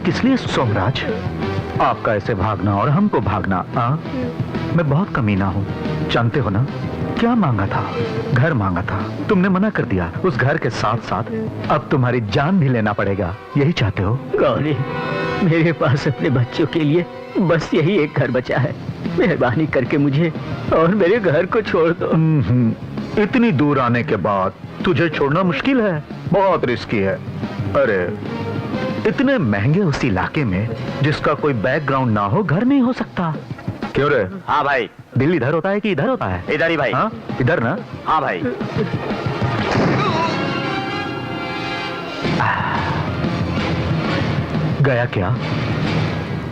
किस लिए सोमराज? आपका ऐसे भागना और हमको भागना, मैं बहुत कमीना हूँ, जानते हो ना? क्या मांगा था? घर मांगा था, तुमने मना कर दिया। उस घर के साथ साथ अब तुम्हारी जान भी लेना पड़ेगा, यही चाहते हो? गौरी, मेरे पास अपने बच्चों के लिए बस यही एक घर बचा है। मेहरबानी करके मुझे और मेरे घर को छोड़ दो। इतनी दूर आने के बाद तुझे छोड़ना मुश्किल है, बहुत रिस्की है। अरे इतने महंगे उस इलाके में जिसका कोई बैकग्राउंड ना हो, घर नहीं हो सकता। क्यों रे? हाँ भाई। दिल इधर होता है कि इधर होता है? इधर ही भाई। हाँ इधर ना? हाँ भाई। गया क्या?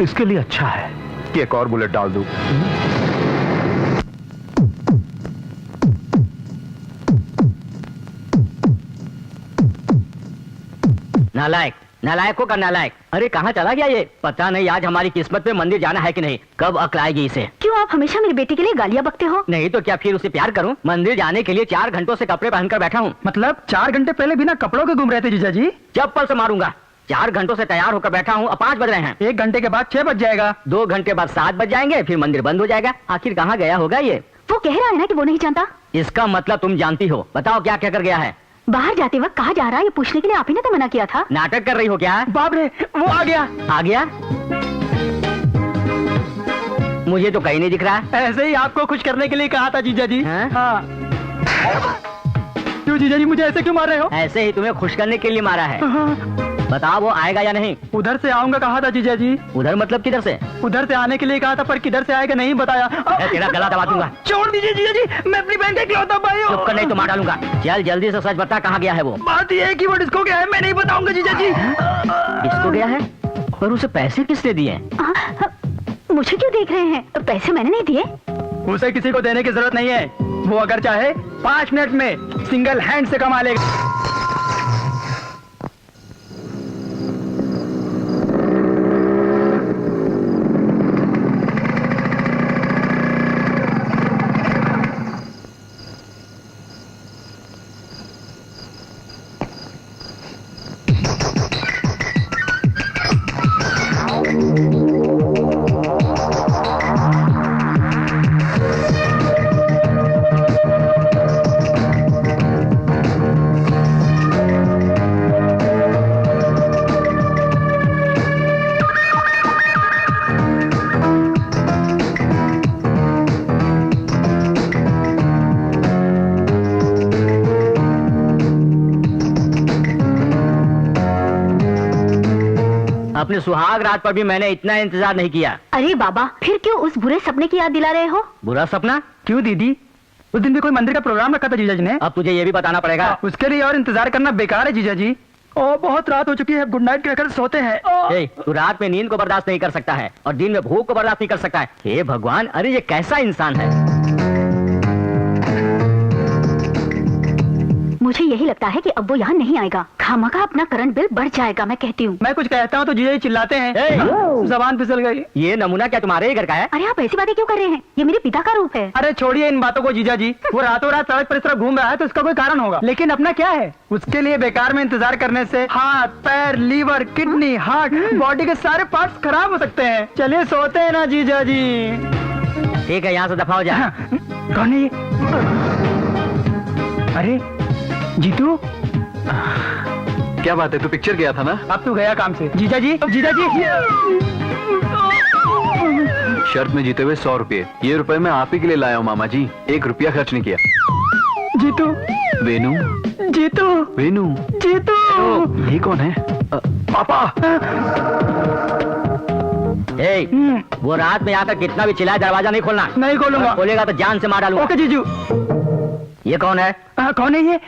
इसके लिए अच्छा है कि एक और बुलेट डाल दूं। नालायक, नालायकों का नालायक। अरे कहाँ चला गया ये? पता नहीं आज हमारी किस्मत में मंदिर जाना है कि नहीं। कब अक्ल आएगी इसे? क्यों आप हमेशा मेरे बेटे के लिए गालियाँ बकते हो? नहीं तो क्या फिर उसे प्यार करूं? मंदिर जाने के लिए 4 घंटों से कपड़े पहनकर बैठा हूँ। मतलब 4 घंटे पहले बिना कपड़ों के घूम रहे थे जीजा जी? चप्पल से मारूंगा। 4 घंटों से तैयार होकर बैठा हूँ, अब 5 बज रहे हैं। 1 घंटे के बाद 6 बज जाएगा। 2 घंटे बाद 7 बज जाएंगे, फिर मंदिर बंद हो जाएगा। आखिर कहाँ गया होगा ये? वो कह रहा है ना कि वो नहीं जानता। इसका मतलब तुम जानती हो। बताओ क्या क्या कर गया है? बाहर जाते वक्त कहाँ जा रहा है ये पूछने के लिए आप ही ने तो मना किया था। नाटक कर रही हो क्या? बाप रे, वो आ गया। आ गया? मुझे तो कहीं नहीं दिख रहा। ऐसे ही आपको खुश करने के लिए कहा था जीजा जी। हाँ? क्यों जीजा जी मुझे ऐसे क्यों मार रहे हो? ऐसे ही तुम्हें खुश करने के लिए मारा है। बताओ वो आएगा या नहीं? उधर से आऊंगा कहा था जीजा जी। उधर मतलब किधर से? उधर से आने के लिए कहा था, पर किधर से आएगा नहीं बताया। तेरा गला दबा दूंगा। छोड़ दीजिए जीजा जी, मैं अपनी बहन का इकलौता भाई हूँ। चुप कर, नहीं तो मार डालूंगा। चल जल्दी से सच बता, कहाँ गया है वो? बात ये है कि वो डिस्को गया है, मैं नहीं बताऊंगा जीजा जी। डिस्को गया है? पर उसे पैसे किसने दिए? मुझे क्यों देख रहे हैं? पैसे मैंने नहीं दिए। उसे किसी को देने की जरूरत नहीं है। वो अगर चाहे 5 मिनट में सिंगल हैंड से कमा लेगा। अपने सुहाग रात पर भी मैंने इतना इंतजार नहीं किया। अरे बाबा, फिर क्यों उस बुरे सपने की याद दिला रहे हो? बुरा सपना? क्यों दीदी? उस दिन भी कोई मंदिर का प्रोग्राम रखा था जीजा जी ने। अब तुझे ये भी बताना पड़ेगा। उसके लिए और इंतजार करना बेकार है जीजा जी। ओ बहुत रात हो चुकी है, गुड नाइट कहकर सोते हैं। तू रात में नींद को बर्दाश्त नहीं कर सकता है और दिन में भूख को बर्दाश्त नहीं कर सकता है। हे भगवान, अरे ये कैसा इंसान है? मुझे यही लगता है कि अब वो यहाँ नहीं आएगा। खामखा अपना करंट बिल बढ़ जाएगा, मैं कहती हूँ। मैं कुछ कहता हूँ तो जीजा जी चिल्लाते हैं। जबान फिसल गई। ये नमूना क्या तुम्हारे ही घर का है? अरे आप ऐसी बातें क्यों कर रहे हैं? ये मेरे पिता का रूप है। अरे छोड़िए इन बातों को जीजा जी। वो रातों रात सड़क पर इस तरह घूम रहा है तो उसका कोई कारण होगा। लेकिन अपना क्या है? उसके लिए बेकार में इंतजार करने से हाथ, पैर, लीवर, किडनी, हार्ट, बॉडी के सारे पार्ट्स खराब हो सकते हैं। चलिए सोते हैं ना जीजा जी। ठीक है, यहाँ से दफा हो जा। कौन है ये? अरे जीतू, क्या बात है, तू पिक्चर गया था ना? अब तू गया काम से। जीजा जी, जीजा जी। शर्त में जीते हुए 100 रुपये। ये रुपए मैं आप ही के लिए लाया हूँ मामा जी, 1 रुपया खर्च नहीं किया। जीतू, वेनू, जीतू, वेनू, जीतू। ये कौन है? पापा। वो रात में आकर कितना भी चिल्लाए, दरवाजा नहीं खोलना। नहीं खोलूंगा। खोलेगा तो जान से मार डालूंगा। ओके जीजू। ये कौन है? कौन है ये?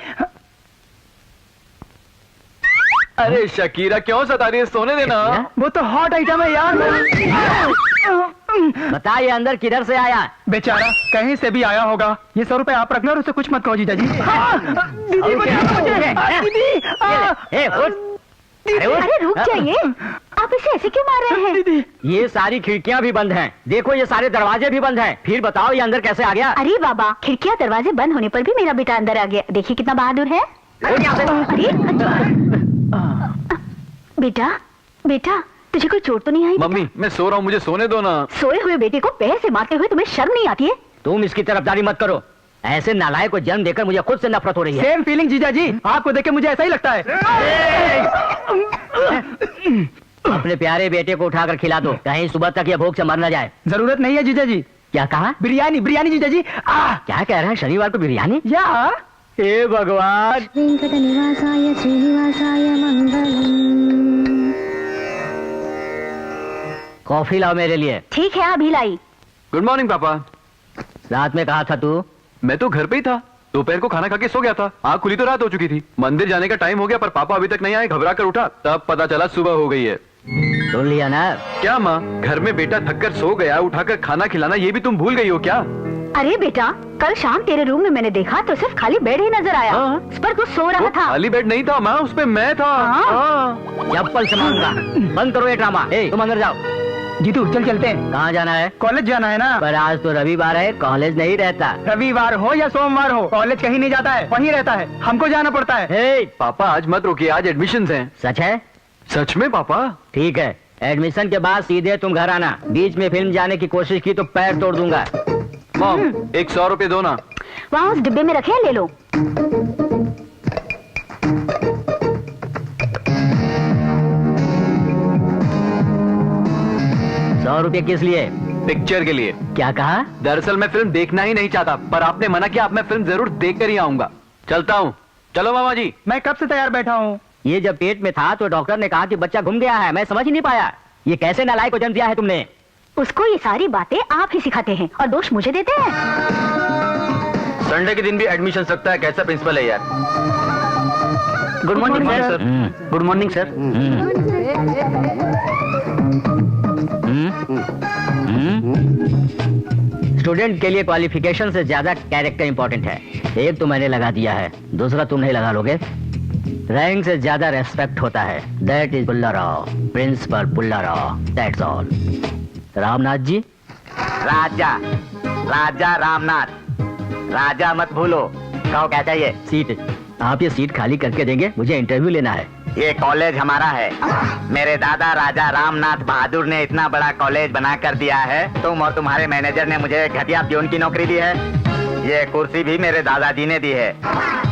अरे शकीरा, क्यों सता रही है? सोने देना। वो तो हॉट आइटम है यार। बता ये अंदर किधर से आया? बेचारा कहीं से भी आया होगा। ये 100 रुपए आप रख लो और उसे कुछ मत कहो जीजा जी। दीदी अरे रुक जाइए, आप इसे ऐसे क्यों मार रहे हैं? ये सारी खिड़कियां भी बंद हैं। देखो ये सारे दरवाजे भी बंद हैं। फिर बताओ ये अंदर कैसे आ गया? अरे बाबा, खिड़कियां दरवाजे बंद होने पर भी मेरा बेटा अंदर आ गया। देखिए कितना बहादुर है। अरे बेटा, बेटा तुझे कोई चोट तो नहीं आई? मम्मी मैं सो रहा हूँ, मुझे सोने दो ना। सोए हुए बेटे को पैर से मारते हुए तुम्हें शर्म नहीं आती है? तुम इसकी तरफदारी मत करो। ऐसे नालायक को जन्म देकर मुझे खुद से नफरत हो रही है। सेम फीलिंग जीजा जी, आपको देख के मुझे ऐसा ही लगता है। अपने प्यारे बेटे को उठाकर खिला दो, कहीं सुबह तक ये भूख से मर न जाए। जरूरत नहीं है जीजा जी। क्या कहा? बिरयानी बिरयानी जीजा जी। क्या कह रहे हैं? शनिवार को बिरयानी? या हे भगवान। वेंकटनिवासाय श्रीनिवासाय मंगलम। कॉफी लाओ मेरे लिए। ठीक है, अभी लाई। गुड मॉर्निंग पापा। रात में कहा था तू? मैं तो घर पे ही था, दोपहर को खाना खा के सो गया था। आँख खुली तो रात हो चुकी थी। मंदिर जाने का टाइम हो गया पर पापा अभी तक नहीं आए। घबरा कर उठा तब पता चला सुबह हो गई है। सुन लिया ना? क्या माँ, घर में बेटा थककर सो गया, उठाकर खाना खिलाना ये भी तुम भूल गई हो क्या? अरे बेटा, कल शाम तेरे रूम में मैंने देखा तो सिर्फ खाली बेड ही नजर आया। हाँ। उस पर तू सो रहा वो था। खाली बेड नहीं था माँ, उस पे मैं था। हाँ। हाँ। चप्पल से मारूंगा। बंद करो ये ड्रामा। तुम अंदर जाओ। जीतू चल चलते हैं। कहाँ जाना है? कॉलेज जाना है ना। पर आज तो रविवार है, कॉलेज नहीं रहता। रविवार हो या सोमवार हो, कॉलेज कहीं नहीं जाता है, वहीं रहता है। हमको जाना पड़ता है। हे, पापा आज मत रोकिए, आज एडमिशन्स हैं। सच है? सच में पापा? ठीक है, एडमिशन के बाद सीधे तुम घर आना। बीच में फिल्म जाने की कोशिश की तो पैर तोड़ दूंगा। मॉम 100 रुपए दो ना। वहाँ उस डिब्बे में रखे हैं, ले लो। 100 रुपये किस लिए? पिक्चर के लिए। क्या कहा? दरअसल मैं फिल्म देखना ही नहीं चाहता, पर आपने मना किया, अब मैं फिल्म जरूर देख कर ही आऊंगा। चलता हूँ। चलो मामा जी। मैं कब से तैयार बैठा हूँ। ये जब पेट में था तो डॉक्टर ने कहा कि बच्चा घूम गया है। मैं समझ ही नहीं पाया, ये कैसे नालायक को जन्म दिया है तुमने? उसको ये सारी बातें आप ही सिखाते हैं और दोष मुझे देते हैं। संडे के दिन भी एडमिशन सकता है, कैसा प्रिंसिपल है यार। Good morning sir. Good morning sir. Student के लिए क्वालिफिकेशन से ज्यादा कैरेक्टर इंपॉर्टेंट है। एक तो मैंने लगा दिया है, दूसरा तुम नहीं लगा लोगे। रैंक से ज्यादा रेस्पेक्ट होता है। That is Bullarao, principal Bullarao, that's all. Ramnath ji. Raja, Raja Ramnath. Raja मत भूलो। कहो क्या चाहिए? सीट। आप ये सीट खाली करके देंगे, मुझे इंटरव्यू लेना है। ये कॉलेज हमारा है। मेरे दादा राजा रामनाथ बहादुर ने इतना बड़ा कॉलेज बना कर दिया है। तुम और तुम्हारे मैनेजर ने मुझे घटिया प्यून की नौकरी दी है। ये कुर्सी भी मेरे दादाजी ने दी है।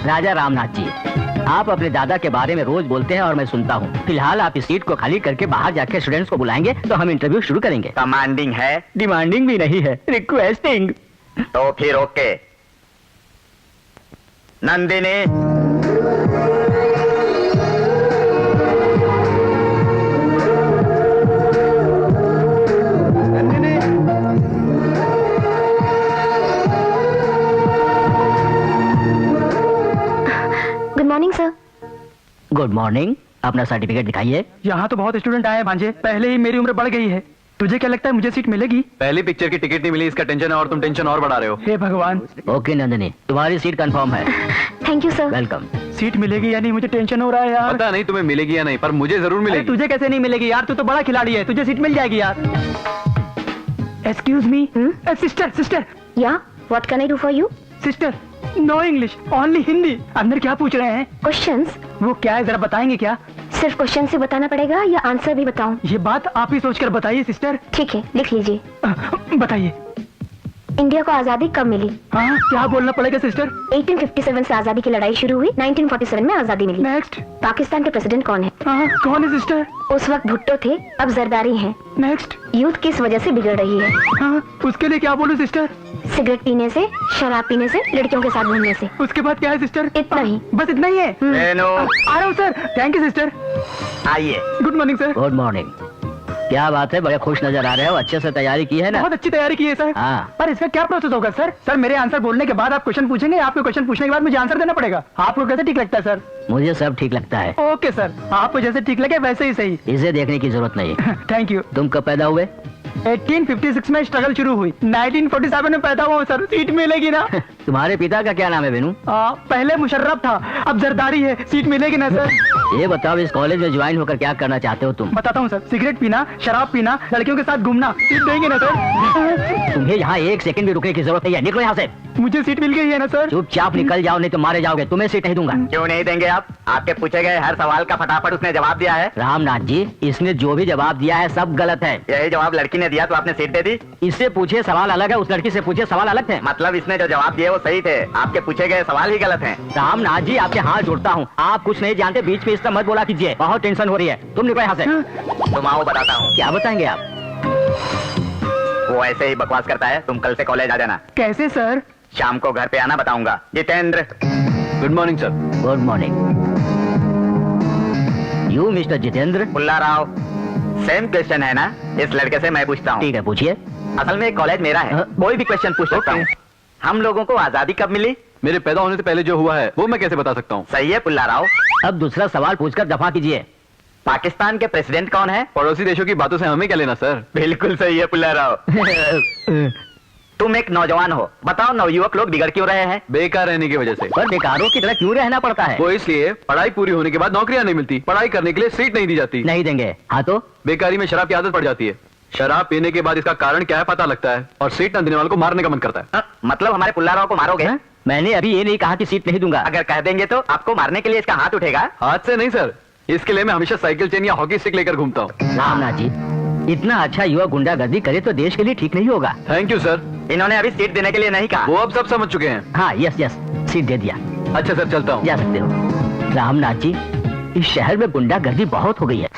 राजा रामनाथ जी, आप अपने दादा के बारे में रोज बोलते हैं और मैं सुनता हूँ। फिलहाल आप इस सीट को खाली करके बाहर जाकर स्टूडेंट्स को बुलाएंगे तो हम इंटरव्यू शुरू करेंगे। कमांडिंग है? डिमांडिंग भी नहीं है, रिक्वेस्टिंग। तो फिर okay. Nandini. Good morning sir. Good morning. अपना सर्टिफिकेट दिखाइए। यहाँ तो बहुत स्टूडेंट आए हैं भांजे, पहले ही मेरी उम्र बढ़ गई है। तुझे क्या लगता है मुझे सीट मिलेगी? पहली पिक्चर की टिकट नहीं मिली, इसका टेंशन है और तुम टेंशन और बढ़ा रहे हो। हे भगवान। ओके नंदिनी, तुम्हारी सीट कंफर्म है। Thank you sir. Welcome. Seat मिलेगी या नहीं मुझे टेंशन हो रहा है यार। पता नहीं तुम्हें मिलेगी या नहीं, पर मुझे जरूर अरे मिलेगी। तुझे कैसे नहीं मिलेगी यार, तू तो बड़ा खिलाड़ी है, तुझे सीट मिल जाएगी यार। Excuse me. Sister sister. Yeah what can I do for you? Sister, no English, only Hindi. अंदर क्या पूछ रहे हैं? क्वेश्चंस। वो क्या है जरा बताएंगे क्या? सिर्फ क्वेश्चन से बताना पड़ेगा या आंसर भी बताऊं? ये बात आप ही सोचकर बताइए सिस्टर। ठीक है, लिख लीजिए। बताइए। इंडिया को आजादी कब मिली? हाँ, क्या बोलना पड़ेगा सिस्टर? 1857 से आजादी की लड़ाई शुरू हुई, 1947 में आजादी मिली। नेक्स्ट। पाकिस्तान के प्रेसिडेंट कौन है? हाँ, कौन है सिस्टर? उस वक्त भुट्टो थे, अब जरदारी हैं। नेक्स्ट। यूथ किस वजह से बिगड़ रही है? हाँ, उसके लिए क्या बोलूं सिस्टर? सिगरेट पीने से, शराब पीने से, लड़कियों के साथ घूमने से। उसके बाद क्या है सिस्टर? इतना ही। बस इतना ही है? हेलो। आ रहा हूँ सर। Thank you sister. आइए। Good morning sir. Good morning. क्या बात है, बड़े खुश नजर आ रहे हो। अच्छे से तैयारी की है ना? बहुत अच्छी तैयारी की है सर। हाँ। पर इसका क्या प्रोसेस होगा सर? सर मेरे आंसर बोलने के बाद आप क्वेश्चन पूछेंगे, आपके क्वेश्चन पूछने के बाद मुझे आंसर देना पड़ेगा। आपको कैसे ठीक लगता है सर? मुझे सब ठीक लगता है। ओके सर, आपको जैसे ठीक लगे वैसे ही सही। इसे देखने की जरूरत नहीं। Thank you. तुम कब पैदा हुए? 1856 में स्ट्रगल शुरू हुई, 1947 में पैदा हुआ हूँ सर। सीट मिलेगी ना? तुम्हारे पिता का क्या नाम है बेनू? पहले मुशर्रफ था, अब जरदारी है, सीट मिलेगी ना सर? ये बताओ इस कॉलेज में ज्वाइन होकर क्या करना चाहते हो तुम? बताता हूँ सर, सिगरेट पीना, शराब पीना, लड़कियों के साथ घूमना। सीट देंगे ना सर? तुम्हें यहाँ एक सेकंड भी रुकने की जरूरत नहीं है, निकलो यहाँ से। मुझे सीट मिल गई है ना सर? चुपचाप निकल जाओ, नहीं तो मारे जाओगे। तुम्हें सीट नहीं दूंगा। क्यों नहीं देंगे आप? आपके पूछे गए हर सवाल का फटाफट उसने जवाब दिया है। रामनाथ जी, इसने जो भी जवाब दिया है सब गलत है। यही जवाब लड़की ने दिया तो आपने सीट दे दी? इससे पूछे सवाल अलग है, उस लड़की से पूछे सवाल अलग थे। मतलब इसने जो जवाब दिए वो सही थे, आपके पूछे गए सवाल ही गलत हैं। रामनाथ जी, आपके हाथ जोड़ता हूँ, आप कुछ नहीं जानते, बीच में इस तरह मत बोला कीजिए, बहुत टेंशन हो रही है। तुम निकलो यहाँ से। तुम आओ बताता हूँ। क्या बताएंगे आप? वो ऐसे ही बकवास करता है, तुम कल से कॉलेज आ जाना। कैसे सर? शाम को घर पे आना, बताऊंगा। Jitendra. Good morning sir. Good morning. You mister Jitendra? Pulla Rao, same question है ना? इस लड़के से मैं पूछता हूँ। ठीक है, पूछिए। असल में कॉलेज मेरा है, कोई भी क्वेश्चन पूछ सकता हूँ। हम लोगों को आजादी कब मिली? मेरे पैदा होने से पहले जो हुआ है वो मैं कैसे बता सकता हूँ? सही है पुल्ला राव। अब दूसरा सवाल पूछकर दफा कीजिए। पाकिस्तान के प्रेसिडेंट कौन है? पड़ोसी देशों की बातों से हमें क्या लेना सर? बिल्कुल सही है पुल्ला राव। तुम एक नौजवान हो, बताओ नवयुवक लोग बिगड़ क्यों रहे हैं? बेकार रहने की वजह से। पर बेकारों की तरह क्यों रहना पड़ता है? वो इसलिए पढ़ाई पूरी होने के बाद नौकरियां नहीं मिलती, पढ़ाई करने के लिए सीट नहीं दी जाती। नहीं देंगे। हाँ तो? बेकारी में शराब की आदत पड़ जाती है। शराब पीने के बाद इसका कारण क्या है पता लगता है, और सीट न देने वालों को मारने का मन करता है। मतलब हमारे पुल्ला राव को मारोगे? हाँ? मैंने अभी ये नहीं कहा कि सीट नहीं दूंगा। अगर कह देंगे तो आपको मारने के लिए इसका हाथ उठेगा? हाथ से नहीं सर, इसके लिए मैं हमेशा साइकिल चेन या हॉकी स्टिक लेकर घूमता हूँ। रामनाथ जी, इतना अच्छा युवा गुंडागर्दी करे तो देश के लिए ठीक नहीं होगा। Thank you sir. इन्होंने अभी सीट देने के लिए नहीं कहा। वो अब सब समझ चुके हैं। हाँ, यस यस, सीट दे दिया। अच्छा सर, चलता हूँ। जा सकते हो। रामनाथ जी, इस शहर में गुंडागर्दी बहुत हो गई है।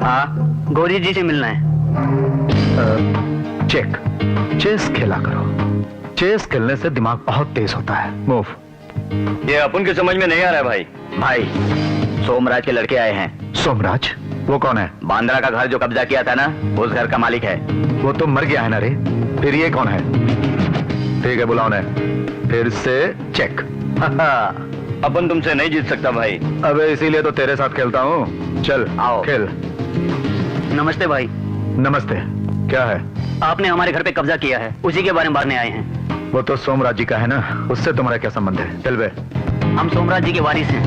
हाँ, गौरी जी से मिलना है। चेक। चेस खेला करो, चेस खेलने से दिमाग बहुत तेज होता है। मूव। ये अपन के समझ में नहीं आ रहा है भाई। भाई, सोमराज के लड़के आए हैं। सोमराज? वो कौन है? बांद्रा का घर जो कब्जा किया था ना, उस घर का मालिक है। वो तो मर गया है ना रे। फिर ये कौन है? ठीक है, बुलाओ ने। फिर से चेक। अपन तुमसे नहीं जीत सकता भाई। अबे इसीलिए तो तेरे साथ खेलता हूँ। चल आओ। खेल। नमस्ते भाई। नमस्ते। क्या है? आपने हमारे घर पे कब्जा किया है, उसी के बारे में बांटने आए हैं। वो तो सोमराज जी का है ना, उससे तुम्हारा क्या संबंध है? चल बे। हम सोमराज जी के वारिस हैं।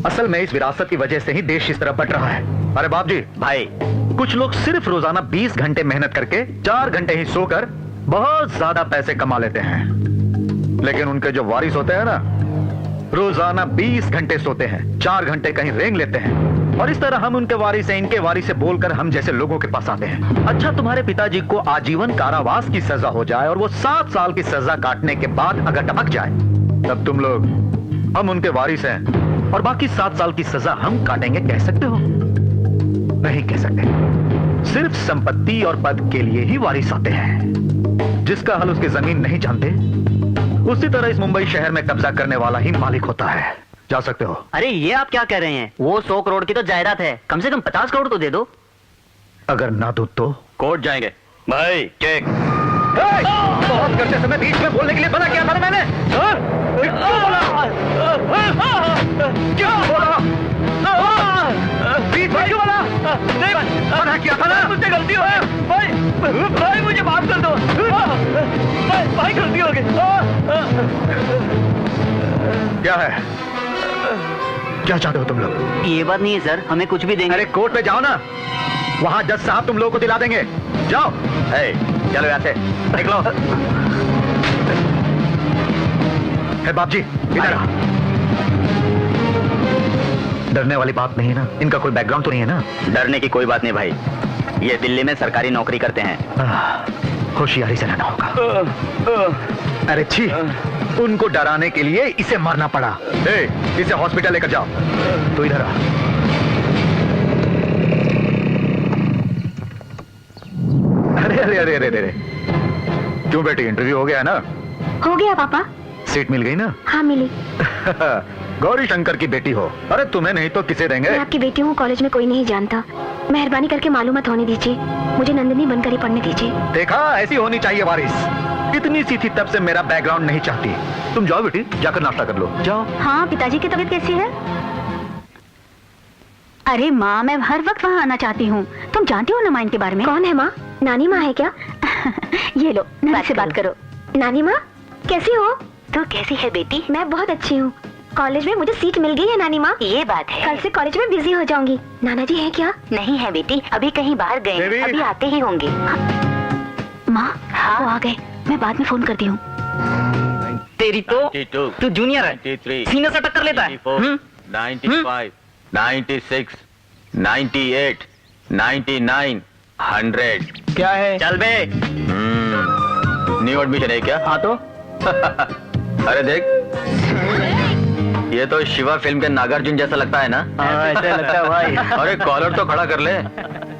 असल में इस विरासत की वजह से ही देश इस तरह बट रहा है। अरे बाप जी। भाई, कुछ लोग सिर्फ रोजाना 20 घंटे मेहनत करके 4 घंटे ही सोकर बहुत ज्यादा पैसे कमा लेते हैं, लेकिन उनके जो वारिस होते हैं ना, रोजाना 20 घंटे सोते हैं, 4 घंटे कहीं रेंग लेते हैं, और इस तरह हम उनके वारिस से इनके वारिस से बोलकर हम जैसे लोगों के पास आते हैं। अच्छा, तुम्हारे पिताजी को आजीवन कारावास की सजा हो जाए और वो 7 साल की सजा काटने के बाद अगर टपक जाए, तब तुम लोग, हम उनके वारिस हैं और बाकी 7 साल की सजा हम काटेंगे, कह सकते हो? नहीं कह सकते। सिर्फ संपत्ति और पद के लिए ही वारिस होते हैं। जिसका हल उसकी जमीन नहीं जानते, उसी तरह इस मुंबई शहर में कब्जा करने वाला ही मालिक होता है। जा सकते हो। अरे ये आप क्या कह रहे हैं? वो 100 करोड़ की तो जायदाद है, कम से कम 50 करोड़ तो दे दो। अगर ना दो तो कोर्ट जाएंगे। भाई, चेक। बहुत करते समय बीच में बोलने के लिए मना किया था ना मैंने। क्यों बोला? बीच में क्यों बोला? नहीं, मना किया था ना। मुझसे गलती हो गई भाई। भाई मुझे माफ कर दो। भाई गलती हो गई। क्या है? क्या चाहते हो तुम लोग? ये बात नहीं है सर, हमें कुछ भी देंगे। अरे कोर्ट में जाओ ना, वहां जज साहब तुम लोगों को दिला देंगे। जाओ। चलो यहाँ से निकलो। है बाप जी, इधर आ। डरने वाली बात नहीं है ना? इनका कोई बैकग्राउंड तो नहीं है ना? डरने की कोई बात नहीं भाई, ये दिल्ली में सरकारी नौकरी करते हैं। होशियारी से रहना होगा। अरे छी, उनको डराने के लिए इसे मारना पड़ा। इसे हॉस्पिटल लेकर जाओ। तो इधर आ। अरे अरे अरे अरे अरे, क्यों बेटी, इंटरव्यू हो गया है ना? हो गया पापा। सीट मिल गई ना? हाँ मिली। गौरी शंकर की बेटी हो। अरे तुम्हें नहीं तो किसे देंगे? मैं आपकी बेटी हूँ, कॉलेज में कोई नहीं जानता। मेहरबानी करके मालूमात होने दीजिए, मुझे नंदिनी बनकर ही पढ़ने दीजिए। देखा, ऐसी होनी चाहिए वारिस। इतनी सी थी तब से मेरा बैकग्राउंड नहीं चाहती। तुम जाओ बेटी, जाकर नाश्ता कर लो। जाओ। हाँ, पिताजी की तबीयत कैसी है? अरे माँ, मैं हर वक्त वहाँ आना चाहती हूँ। तुम जानती हो ना माँ इनके बारे में? कौन है माँ? नानी माँ है क्या? ये लो, नानी से बात करो। नानी माँ कैसी हो? तू कैसी है बेटी? मैं बहुत अच्छी हूँ। कॉलेज में मुझे सीट मिल गई है नानी माँ। ये बात है। कल से कॉलेज में बिजी हो जाऊंगी। नाना जी है क्या? नहीं है बेटी, अभी कहीं बाहर गए हैं, अभी आते ही होंगे। माँ, वो आ गए, मैं बाद में फोन करती हूँ। तेरी तो तू जूनियर है, सीने से टक्कर लेता है। 95, 96, 98, 99, 100। क्या है? चल बे। न्यू एडमिशन है क्या? हाँ तो अरे देख, ये तो शिवा फिल्म के नागार्जुन जैसा लगता है ना? हाँ, ऐसा लगता है भाई। अरे कॉलर तो खड़ा कर ले,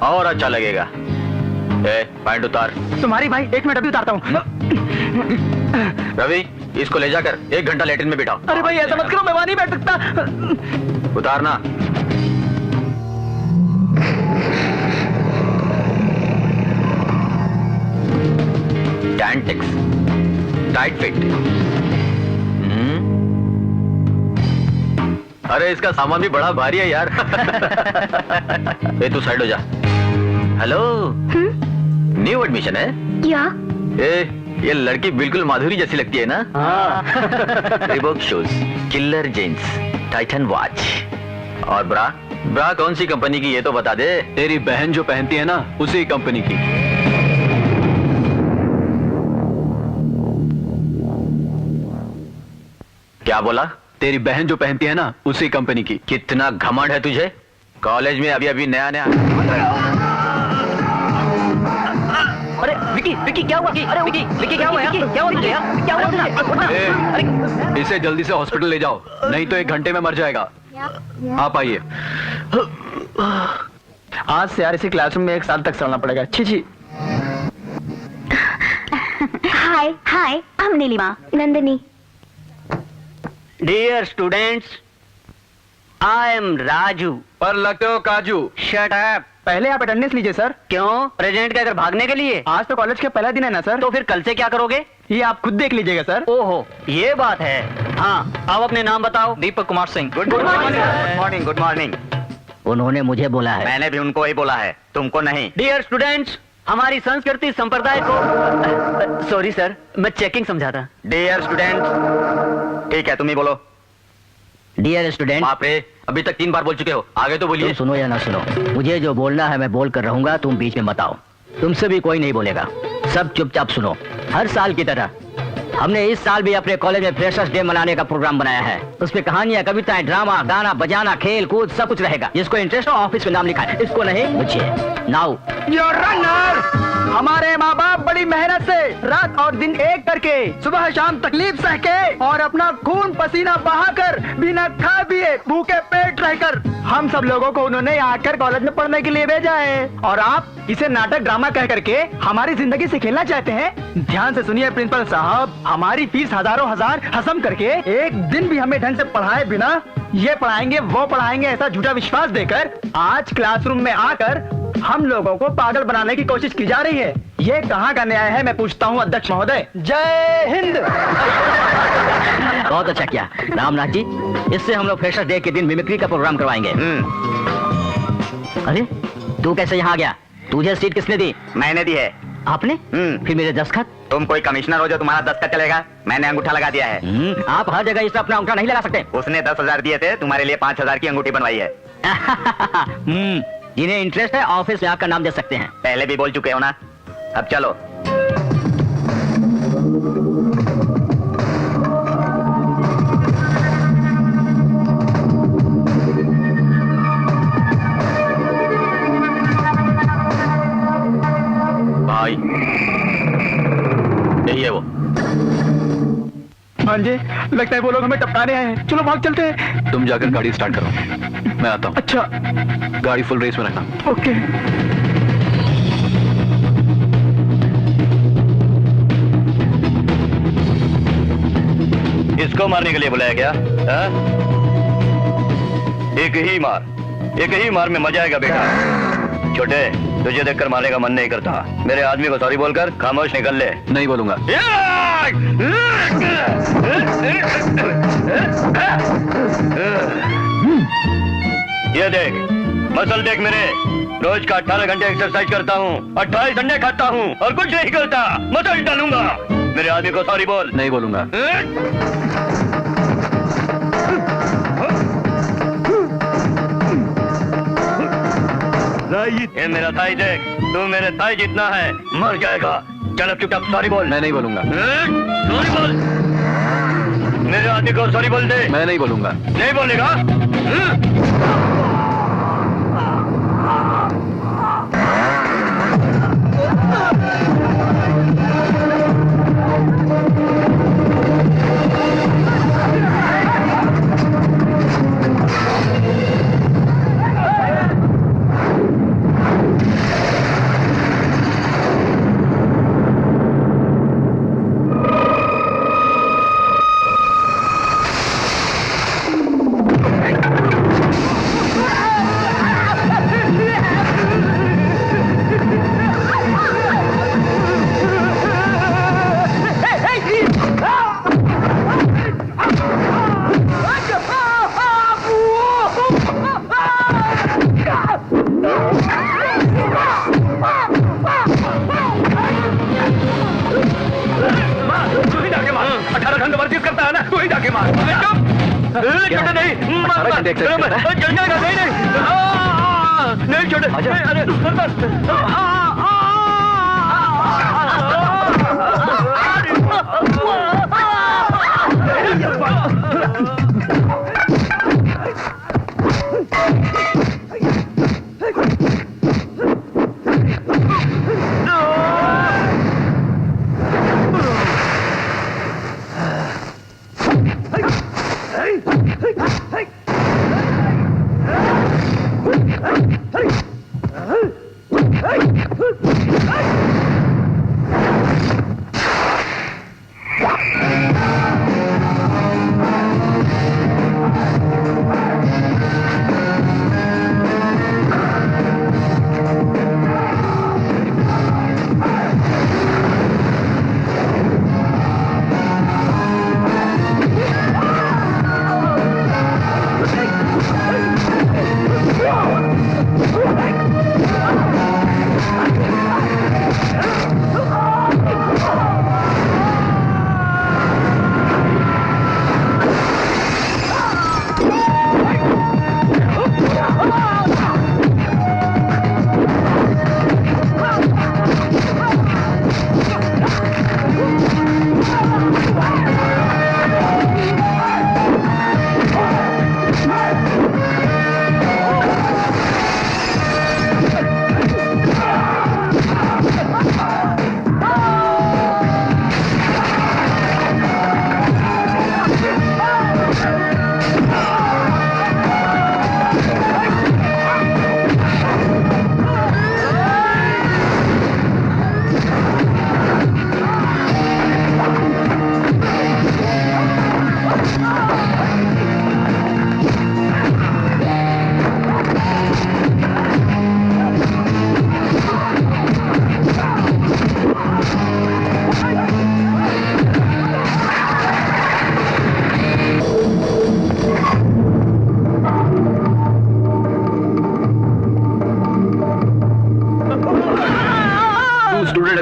और अच्छा लगेगा। ए, पैंट उतार। तुम्हारी भाई, 1 मिनट अभी उतारता हूँ। रवि, इसको ले जाकर 1 घंटा लेटिन में बिठाओ। अरे भाई ऐसा मत करो, मैं वहाँ नहीं बैठ सकता। उतारना। टैंटिक्स, टाइट फिट। अरे इसका सामान भी बड़ा भारी है यार। ए, तू साइड हो जा। हेलो, न्यू एडमिशन है? या ये लड़की बिल्कुल माधुरी जैसी लगती है ना? Reebok shoes, killer jeans, Titan watch और ब्रा। ब्रा कौन सी कंपनी की ये तो बता दे। तेरी बहन जो पहनती है ना, उसी कंपनी की। क्या बोला? तेरी बहन जो पहनती है ना, उसी कंपनी की। कितना घमंड है तुझे? कॉलेज में अभी अभी नया नया। अरे विकी, विकी क्या हुआ? अरे विकी, विकी क्या हुआ यार? क्या हुआ तुझे यार? क्या हुआ तुझे? ए, अरे इसे जल्दी से हॉस्पिटल ले जाओ, नहीं तो 1 घंटे में मर जाएगा। आप आइए। आज से यार इसी क्लासरूम में 1 साल तक चलना पड़ेगा। छी। हाय हाय, हम Neelima. Nandini. Dear students, I am Raju. पर लगते हो काजू। Shut up. पहले आप अटेंडेंस लीजिए सर। क्यों? प्रेजेंट क्या, घर भागने के लिए? आज तो कॉलेज का पहला दिन है ना सर। तो फिर कल से क्या करोगे? ये आप खुद देख लीजिएगा सर। ओहो, ये बात है। हाँ, अब अपने नाम बताओ। Deepak Kumar Singh. Good morning, good morning. उन्होंने मुझे बोला है। मैंने भी उनको ही बोला है, तुमको नहीं। डियर स्टूडेंट्स, हमारी संस्कृति संप्रदाय को। सॉरी सर, मैं चेकिंग समझा था। Dear student. ठीक है, तुम ही बोलो। Dear student. बाप रे, अभी तक 3 बार बोल चुके हो, आगे तो बोलिए। तुम सुनो या ना सुनो, मुझे जो बोलना है मैं बोल कर रहूंगा, तुम बीच में बताओ। तुमसे भी कोई नहीं बोलेगा, सब चुपचाप सुनो। हर साल की तरह हमने इस साल भी अपने कॉलेज में फ्रेशर्स डे मनाने का प्रोग्राम बनाया है। उसमें कहानियां, कविताएं, ड्रामा, गाना, बजाना, खेल कूद सब कुछ रहेगा। जिसको इंटरेस्ट हो ऑफिस में नाम लिखा है, इसको नहीं मुझे। नाउ योर रनर, हमारे माँ बाप बड़ी मेहनत से रात और दिन एक करके सुबह शाम तकलीफ सह के और अपना खून पसीना बहाकर बिना खा पिए भूखे पेट रहकर हम सब लोगों को उन्होंने आकर कॉलेज में पढ़ने के लिए भेजा है। और आप इसे नाटक ड्रामा कह करके हमारी जिंदगी से खेलना चाहते हैं? ध्यान से सुनिए प्रिंसिपल साहब, हमारी फीस हजारों हजार हजम करके एक दिन भी हमें ढंग से पढ़ाए बिना ये पढ़ाएंगे वो पढ़ाएंगे ऐसा झूठा विश्वास देकर आज क्लासरूम में आकर हम लोगों को पागल बनाने की कोशिश की जा रही है। ये कहाँ का न्याय है, मैं पूछता हूँ अध्यक्ष महोदय। जय हिंद। बहुत अच्छा किया रामनाथ जी, इससे हम लोग फ्रेशर्स डे के दिन मिमिक्री का प्रोग्राम करवाएंगे। अरे तू कैसे यहाँ गया? तुझे सीट किसने दी? मैंने दी है। आपने? फिर मेरे दस्तखत? तुम कोई कमिश्नर हो जो तुम्हारा दस्तखत चलेगा? मैंने अंगूठा लगा दिया है। आप हर जगह इस पर अपना अंगूठा नहीं लगा सकते। उसने 10,000 दिए थे, तुम्हारे लिए 5,000 की अंगूठी बनवाई है। जिन्हें इंटरेस्ट है ऑफिस में आपका नाम दे सकते हैं। पहले भी बोल चुके हो ना, अब चलो। भाई यही है वो। हाँ जी, लगता है वो लोग हमें टपकाने आए हैं। चलो भाग चलते हैं। तुम जाकर गाड़ी स्टार्ट करो, मैं आता हूँ। अच्छा, गाड़ी फुल रेस में रखना। ओके। इसको मारने के लिए बुलाया क्या? एक ही मार में मजा आएगा बेटा। छोटे, तुझे देखकर मारने का मन नहीं करता। मेरे आदमी को सॉरी बोलकर खामोश निकल ले। नहीं बोलूंगा। ये देख, मसल देख मेरे, रोज का 18 घंटे एक्सरसाइज करता हूँ, 28 अंडे खाता हूँ और कुछ नहीं करता। मसल डालूंगा। मेरे आदमी को सॉरी बोल। नहीं बोलूंगा। ये मेरा थाई देख, तू मेरे थाई जितना है, मर जाएगा। चल अब चुपचाप सॉरी बोल। मैं नहीं बोलूंगा। सॉरी बोल। मेरे आदमी को सॉरी बोल दे। मैं नहीं बोलूंगा। नहीं बोलेगा?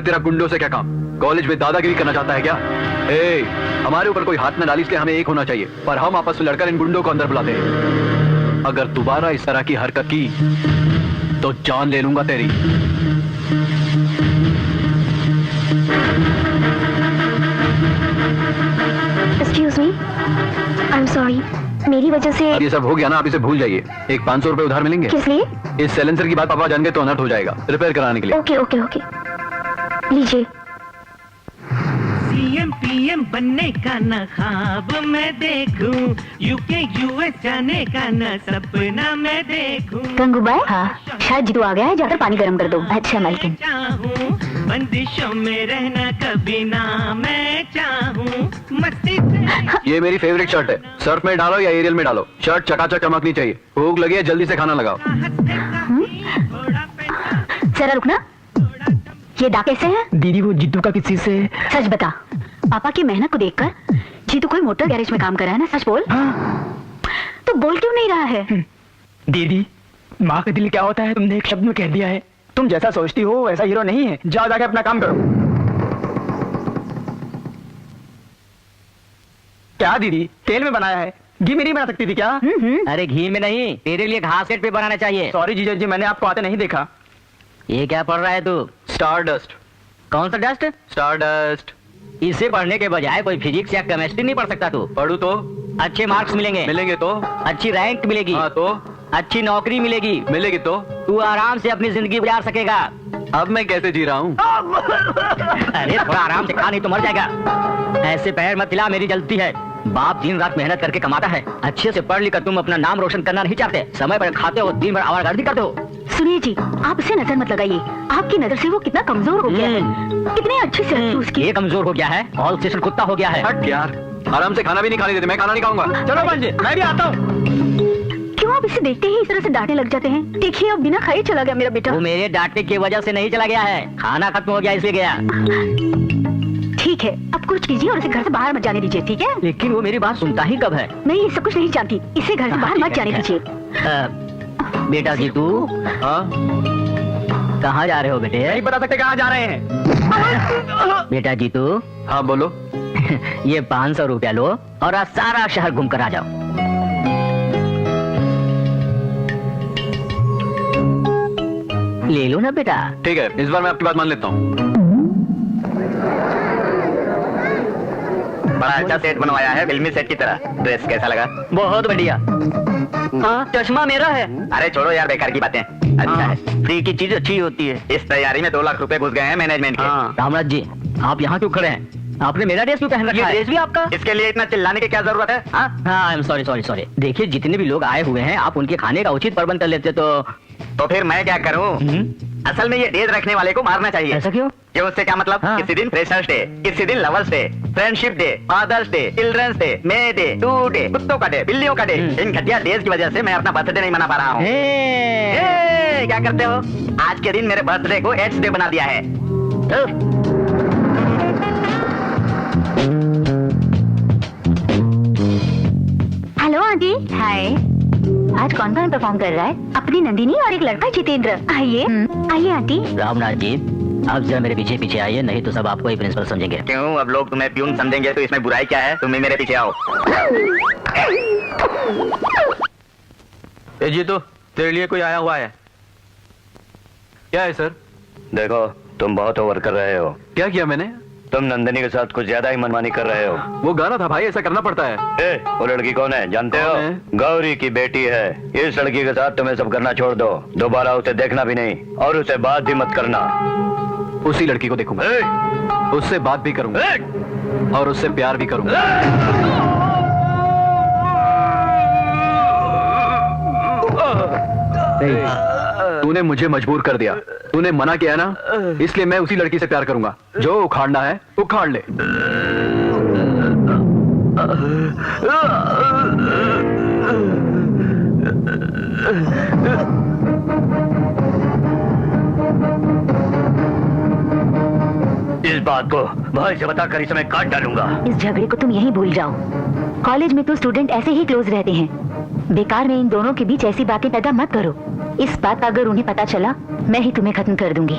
तेरा गुंडों से क्या काम? कॉलेज में दादागिरी करना चाहता है क्या? हमारे ऊपर कोई हाथ न डाली, इसलिए हमें एक होना चाहिए, पर हम आपस में लड़कर इन गुंडों को अंदर बुलाते हैं। अगर दोबारा इस तरह की हरकत की तो जान ले लूंगा तेरी। Excuse me, I am sorry, मेरी वजह से ये सब हो गया ना, आप इसे भूल जाइए। एक 500 रुपए उधार मिलेंगे। किस लिए? इस साइलेंसर की बात पापा जान गए तो अनर्थ हो जाएगा, रिपेयर कराने के लिए। ओके ओके ओके, लीजिए। सीएम पीएम बनने का न ख्वाब मैं देखूं, यूके यूएस जाने का न सपना मैं देखूं। गंगूबाई, हाँ शायद जीतू आ गया है, जाकर पानी गर्म कर दो। अच्छा मालकिन। चाहूं बंदिशों में रहना कभी ना मैं चाहूं, मस्ती से। ये मेरी फेवरेट शर्ट है, सर्फ में डालो या एरियल में डालो, शर्ट चकाचक चमकनी चाहिए। भूख लगी है, जल्दी से खाना लगाओ। जरा रुकना, ये दाग कैसे है? दीदी वो जीतू का किसी से। सच बता, पापा की मेहनत को देखकर जीतू कोई मोटर गैरेज में काम कर रहा है ना? सच बोल। हाँ। तो बोल क्यों नहीं रहा है? दीदी माँ का दिल क्या होता है तुमने एक शब्द में कह दिया है। तुम जैसा सोचती हो वैसा हीरो नहीं है। जाओ जाके अपना काम करो। क्या दीदी, तेल में बनाया है, घी में नहीं बना सकती थी क्या? अरे घी में नहीं, तेरे लिए घास सेट पे बनाना चाहिए। सॉरी जीजा जी, मैंने आपको आते नहीं देखा। ये क्या पढ़ रहा है तू? Star dust. कौन सा डस्ट? Star dust. इसे पढ़ने के बजाय कोई फिजिक्स या केमिस्ट्री नहीं पढ़ सकता तू? पढ़ू तो अच्छे मार्क्स मिलेंगे। मिलेंगे तो अच्छी रैंक मिलेगी। हाँ तो अच्छी नौकरी मिलेगी। मिलेगी तो तू आराम से अपनी जिंदगी गुजार सकेगा। अब मैं कैसे जी रहा हूँ? अरे थोड़ा आराम से खा, नहीं तो मर जाएगा। ऐसे पैर मत हिला, मेरी जलती है। बाप दिन रात मेहनत करके कमाता है। अच्छे से पढ़ लिख कर तुम अपना नाम रोशन करना नहीं चाहते। समय पर खाते हो, दिन भर आवारगर्दी करते हो। सुनिए जी, आप इसे नजर मत लगाइए। आपकी नजर से वो कितना कमजोर हो गया है। कितने अच्छे से रखी उसकी। ये कमजोर हो गया है, ऑल स्टेशन कुत्ता हो गया है। हट यार, आराम से खाना भी नहीं खाने देते। मैं खाना नहीं खाऊंगा। चलो भांजे, मैं भी आता हूँ। क्यों आप इसे देखते ही इस तरह से डांटने लग जाते हैं? देखिए अब बिना खाए चला गया मेरा बेटा। वो मेरे डांटने की वजह से नहीं चला गया है, खाना खत्म हो गया इसलिए गया। ठीक है, अब कुछ कीजिए और इसे घर से बाहर मत जाने दीजिए, ठीक है? लेकिन वो मेरी बात सुनता ही कब है? मैं ये सब कुछ नहीं जानती, इसे घर से बाहर मत जाने दीजिए। बेटा जी तू कहाँ जा रहे हो बेटे? नहीं बता सकते कहाँ जा रहे हैं। बेटा जी तू हाँ बोलो। ये 500 रुपया लो और आज सारा शहर घूम कर आ जाओ। ले लो ना बेटा। ठीक है, इस बार मैं आपकी बात मान लेता हूँ। बड़ा अच्छा सेट बनवाया है, फिल्मी सेट की तरह। ड्रेस कैसा लगा? बहुत बढ़िया। हाँ, चश्मा मेरा है। अरे छोड़ो यार बेकार की बातें। अच्छा है, फ्री की चीज अच्छी होती है। इस तैयारी में 2 लाख रुपए घुस गए हैं मैनेजमेंट के। रामराज जी, आप यहाँ क्यों खड़े हैं? आपने मेरा ड्रेस क्यों पहन रखा है? ड्रेस भी आपका? इसके लिए इतना चिल्लाने की क्या जरूरत है? हाँ, आई एम सॉरी सॉरी सॉरी। देखिए जितने भी लोग आए हुए हैं, आप उनके खाने का उचित प्रबंध कर लेते तो फिर मैं क्या करूं? असल में ये डेज रखने वाले को मारना चाहिए। ऐसा क्यों? ये उससे क्या मतलब? हाँ। किसी दिन फ्रेशर्स डे, किसी दिन lovers day, friendship day, father's day, children's day, May day, today, कुत्तों का डे, बिल्लियों का डे। इन घटिया डेज की वजह से मैं अपना बर्थडे नहीं मना पा रहा हूँ। क्या करते हो? आज के दिन मेरे बर्थडे को एड्स डे बना दिया है। Hello aunty. हाय। आज कौन कौन परफॉर्म कर रहा है? अपनी नंदिनी और एक लड़का जितेंद्र। आइए आइए आंटी। रामनाथ जी, आप जरा मेरे पीछे पीछे आइए, नहीं तो सब आपको ही प्रिंसिपल समझेंगे। क्यों? अब लोग तुम्हें प्यून समझेंगे तो इसमें बुराई क्या है? तुम ही मेरे पीछे आओ। जी तो तेरे लिए कोई आया हुआ है। क्या है सर? देखो, तुम बहुत ओवर कर रहे हो। क्या किया मैंने? तुम नंदिनी के साथ कुछ ज्यादा ही मनमानी कर रहे हो। वो गाना था भाई, ऐसा करना पड़ता है। वो लड़की कौन है जानते हो? कौन है? गौरी की बेटी है। इस लड़की के साथ तुम्हें सब करना छोड़ दो। दोबारा उसे देखना भी नहीं और उसे बात भी मत करना। उसी लड़की को देखूंगा, उससे बात भी करूंगा और उससे प्यार भी करूंगा। तूने मुझे मजबूर कर दिया। तूने मना किया ना, इसलिए मैं उसी लड़की से प्यार करूंगा। जो उखाड़ना है उखाड़ ले। इस बात को भाई से बताकर इस समय काट डालूंगा। इस झगड़े को तुम यहीं भूल जाओ। कॉलेज में तो स्टूडेंट ऐसे ही क्लोज रहते हैं। बेकार में इन दोनों के बीच ऐसी बातें पैदा मत करो। इस बात का अगर उन्हें पता चला, मैं ही तुम्हें खत्म कर दूंगी।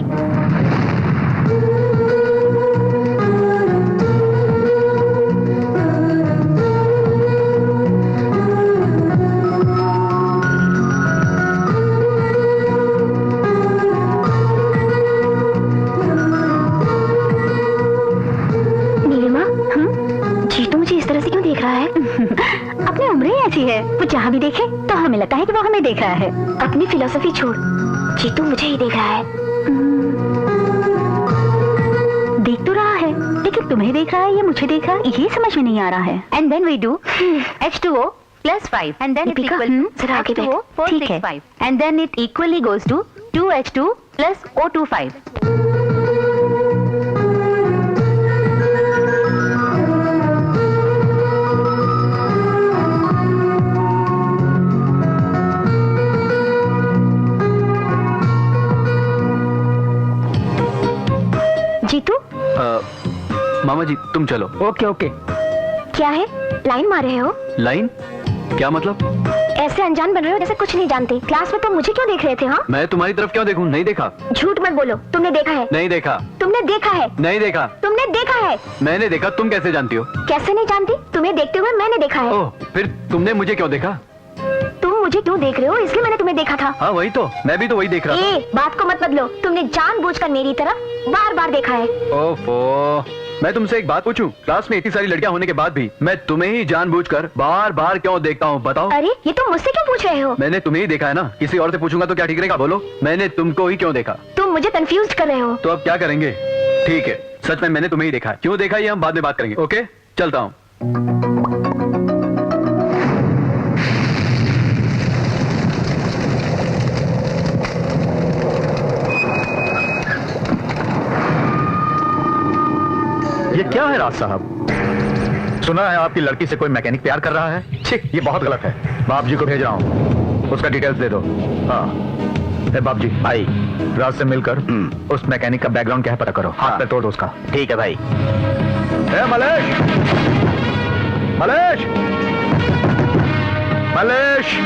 नीलिमा, जीतू मुझे इस तरह से क्यों देख रहा है? अपनी उम्र ही ऐसी है, वो जहाँ भी देखे तो हमें लगता है कि वो हमें देख रहा है। अपनी फिलॉसफी छोड़, जीतू मुझे ही देख रहा है। देख तो रहा है, लेकिन तुम्हें देख रहा है या मुझे देख रहा है, ये समझ में नहीं आ रहा है। And then we do H2O + 5 and then it equal H2O 465 and then it equally goes to 2H2 + O25। Jitu, मामा जी तुम चलो। Okay okay. क्या है? लाइन मार रहे हो? लाइन? क्या मतलब? ऐसे अनजान बन रहे हो जैसे कुछ नहीं जानते। क्लास में तुम मुझे क्यों देख रहे थे? हाँ, मैं तुम्हारी तरफ क्यों देखूं? नहीं देखा। झूठ मत बोलो, तुमने देखा है। नहीं देखा। तुमने देखा है। नहीं देखा। तुमने देखा है। मैंने देखा। तुम कैसे जानती हो? कैसे नहीं जानती? तुम्हें देखते हुए मैंने देखा है। ओह, फिर तुमने मुझे क्यों देखा? तुम मुझे क्यों देख रहे हो? इसलिए मैंने तुम्हें देखा था। हाँ वही तो, मैं भी तो वही देख रहा था। बात को मत बदलो। तुमने जानबूझकर मेरी तरफ बार बार देखा है। ओफो, मैं तुमसे एक बात पूछूं? क्लास में इतनी सारी लड़कियां होने के बाद भी मैं तुम्हें ही जानबूझकर बार बार क्यों देखता हूँ, बताओ? अरे ये तुम मुझसे क्यों पूछ रहे हो? मैंने तुम्हें ही देखा है ना, किसी और से पूछूंगा तो क्या ठीक रहेगा? बोलो, मैंने तुमको ही क्यों देखा? तुम मुझे कंफ्यूज कर रहे हो। तो अब क्या करेंगे? ठीक है, सच में मैंने तुम्हें ही देखा है। क्यों देखा ये हम बाद में बात करेंगे। ओके, चलता हूँ। ये क्या है राज साहब? सुना है आपकी लड़की से कोई मैकेनिक प्यार कर रहा है। छी, ये बहुत गलत है। बाप जी को भेज रहा हूँ, उसका डिटेल्स दे दो। हाँ बाप जी, भाई राज से मिलकर उस मैकेनिक का बैकग्राउंड क्या है पता करो। हाथ पे तोड़ दो उसका। ठीक है भाई। मलेश, मलेश, मलेश।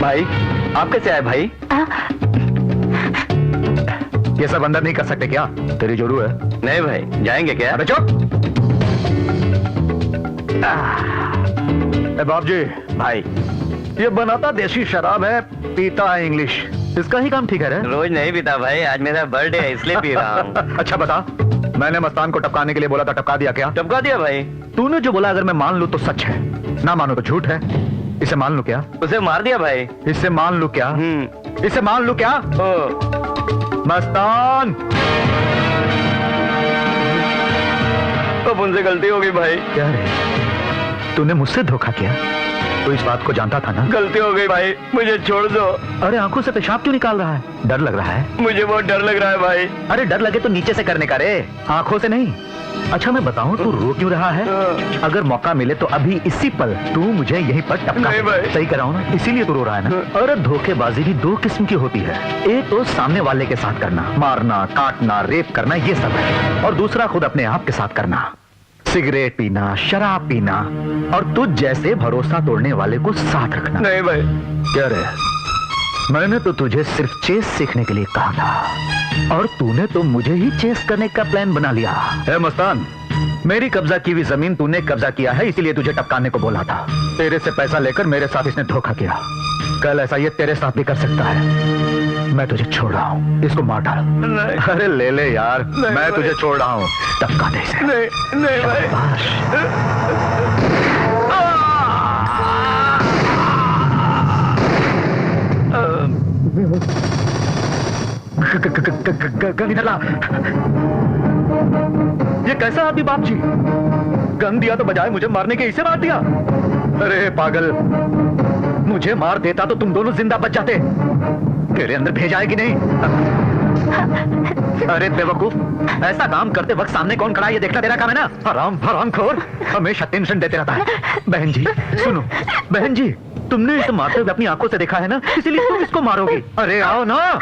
भाई आप कैसे आए भाई? ये सब अंदर नहीं कर सकते क्या? तेरी जोरू है। नहीं भाई, जाएंगे क्या? अबे चुप। बाप जी, भाई ये बनाता देसी शराब है, पीता है इंग्लिश। इसका ही काम ठीक है रे? रोज नहीं पीता भाई, आज मेरा बर्थडे है इसलिए पी रहा हूँ। अच्छा बता, मैंने मस्तान को टपकाने के लिए बोला था, टपका दिया क्या? टपका दिया भाई। तूने जो बोला अगर मैं मान लूं तो सच है, ना मानो तो झूठ है। इसे मान लूं क्या? उसे मार दिया भाई। इसे मान लूं क्या? इसे मान लूं क्या? मस्तान, अब उनसे गलती हो गई भाई। क्या रे, तूने मुझसे धोखा किया? तो इस बात को जानता था ना? गलती हो गई भाई, मुझे छोड़ दो। अरे आंखों से पेशाब क्यों निकाल रहा है? डर लग रहा है? मुझे बहुत डर लग रहा है भाई। अरे डर लगे तो नीचे से करने का रे, आंखों से नहीं। अच्छा मैं बताऊं तू रो क्यों रहा है? अगर मौका मिले तो अभी इसी पल तू मुझे यहीं पर टपका। नहीं भाई। सही कराऊं ना, इसीलिए तू रो रहा है ना? अरे धोखेबाजी भी दो किस्म की होती है। एक तो सामने वाले के साथ करना, मारना, काटना, रेप करना, ये सब है। और दूसरा खुद अपने आप के साथ करना, सिगरेट पीना, शराब पीना, और तुझ जैसे भरोसा तोड़ने वाले को साथ रखना। नहीं भाई। क्या रे, मैंने तो तुझे सिर्फ चेस सीखने के लिए कहा था और तूने तो मुझे ही चेस करने का प्लान बना लिया है। मस्तान, मेरी कब्जा की हुई जमीन तूने कब्जा किया है, इसीलिए तुझे टपकाने को बोला था। तेरे से पैसा लेकर मेरे साथ इसने धोखा किया। कल ऐसा ये तेरे साथ भी कर सकता है। मैं तुझे छोड़ रहा हूँ, इसको मार डाल। अरे ले ले यार, मैं तुझे छोड़ रहा हूँ, टपका दे इसे। नहीं भाई। गन इधर ला। ये कैसा आदमी बाप जी? गन दिया तो बजाय मुझे मारने के इसे मार दिया। अरे पागल, मुझे मार देता तो तुम दोनों जिंदा बच जाते। तेरे अंदर भेज आएगी नहीं। अरे बेवकूफ, ऐसा काम करते वक्त सामने कौन खड़ा है ये देखना तेरा काम है ना? हराम खोर, हमेशा टेंशन देते रहता है। बहन जी सुनो, बहन जी तुमने इसे मारते हुए अपनी आंखों से देखा है ना, इसीलिए तुम इसको मारोगी। अरे आओ ना,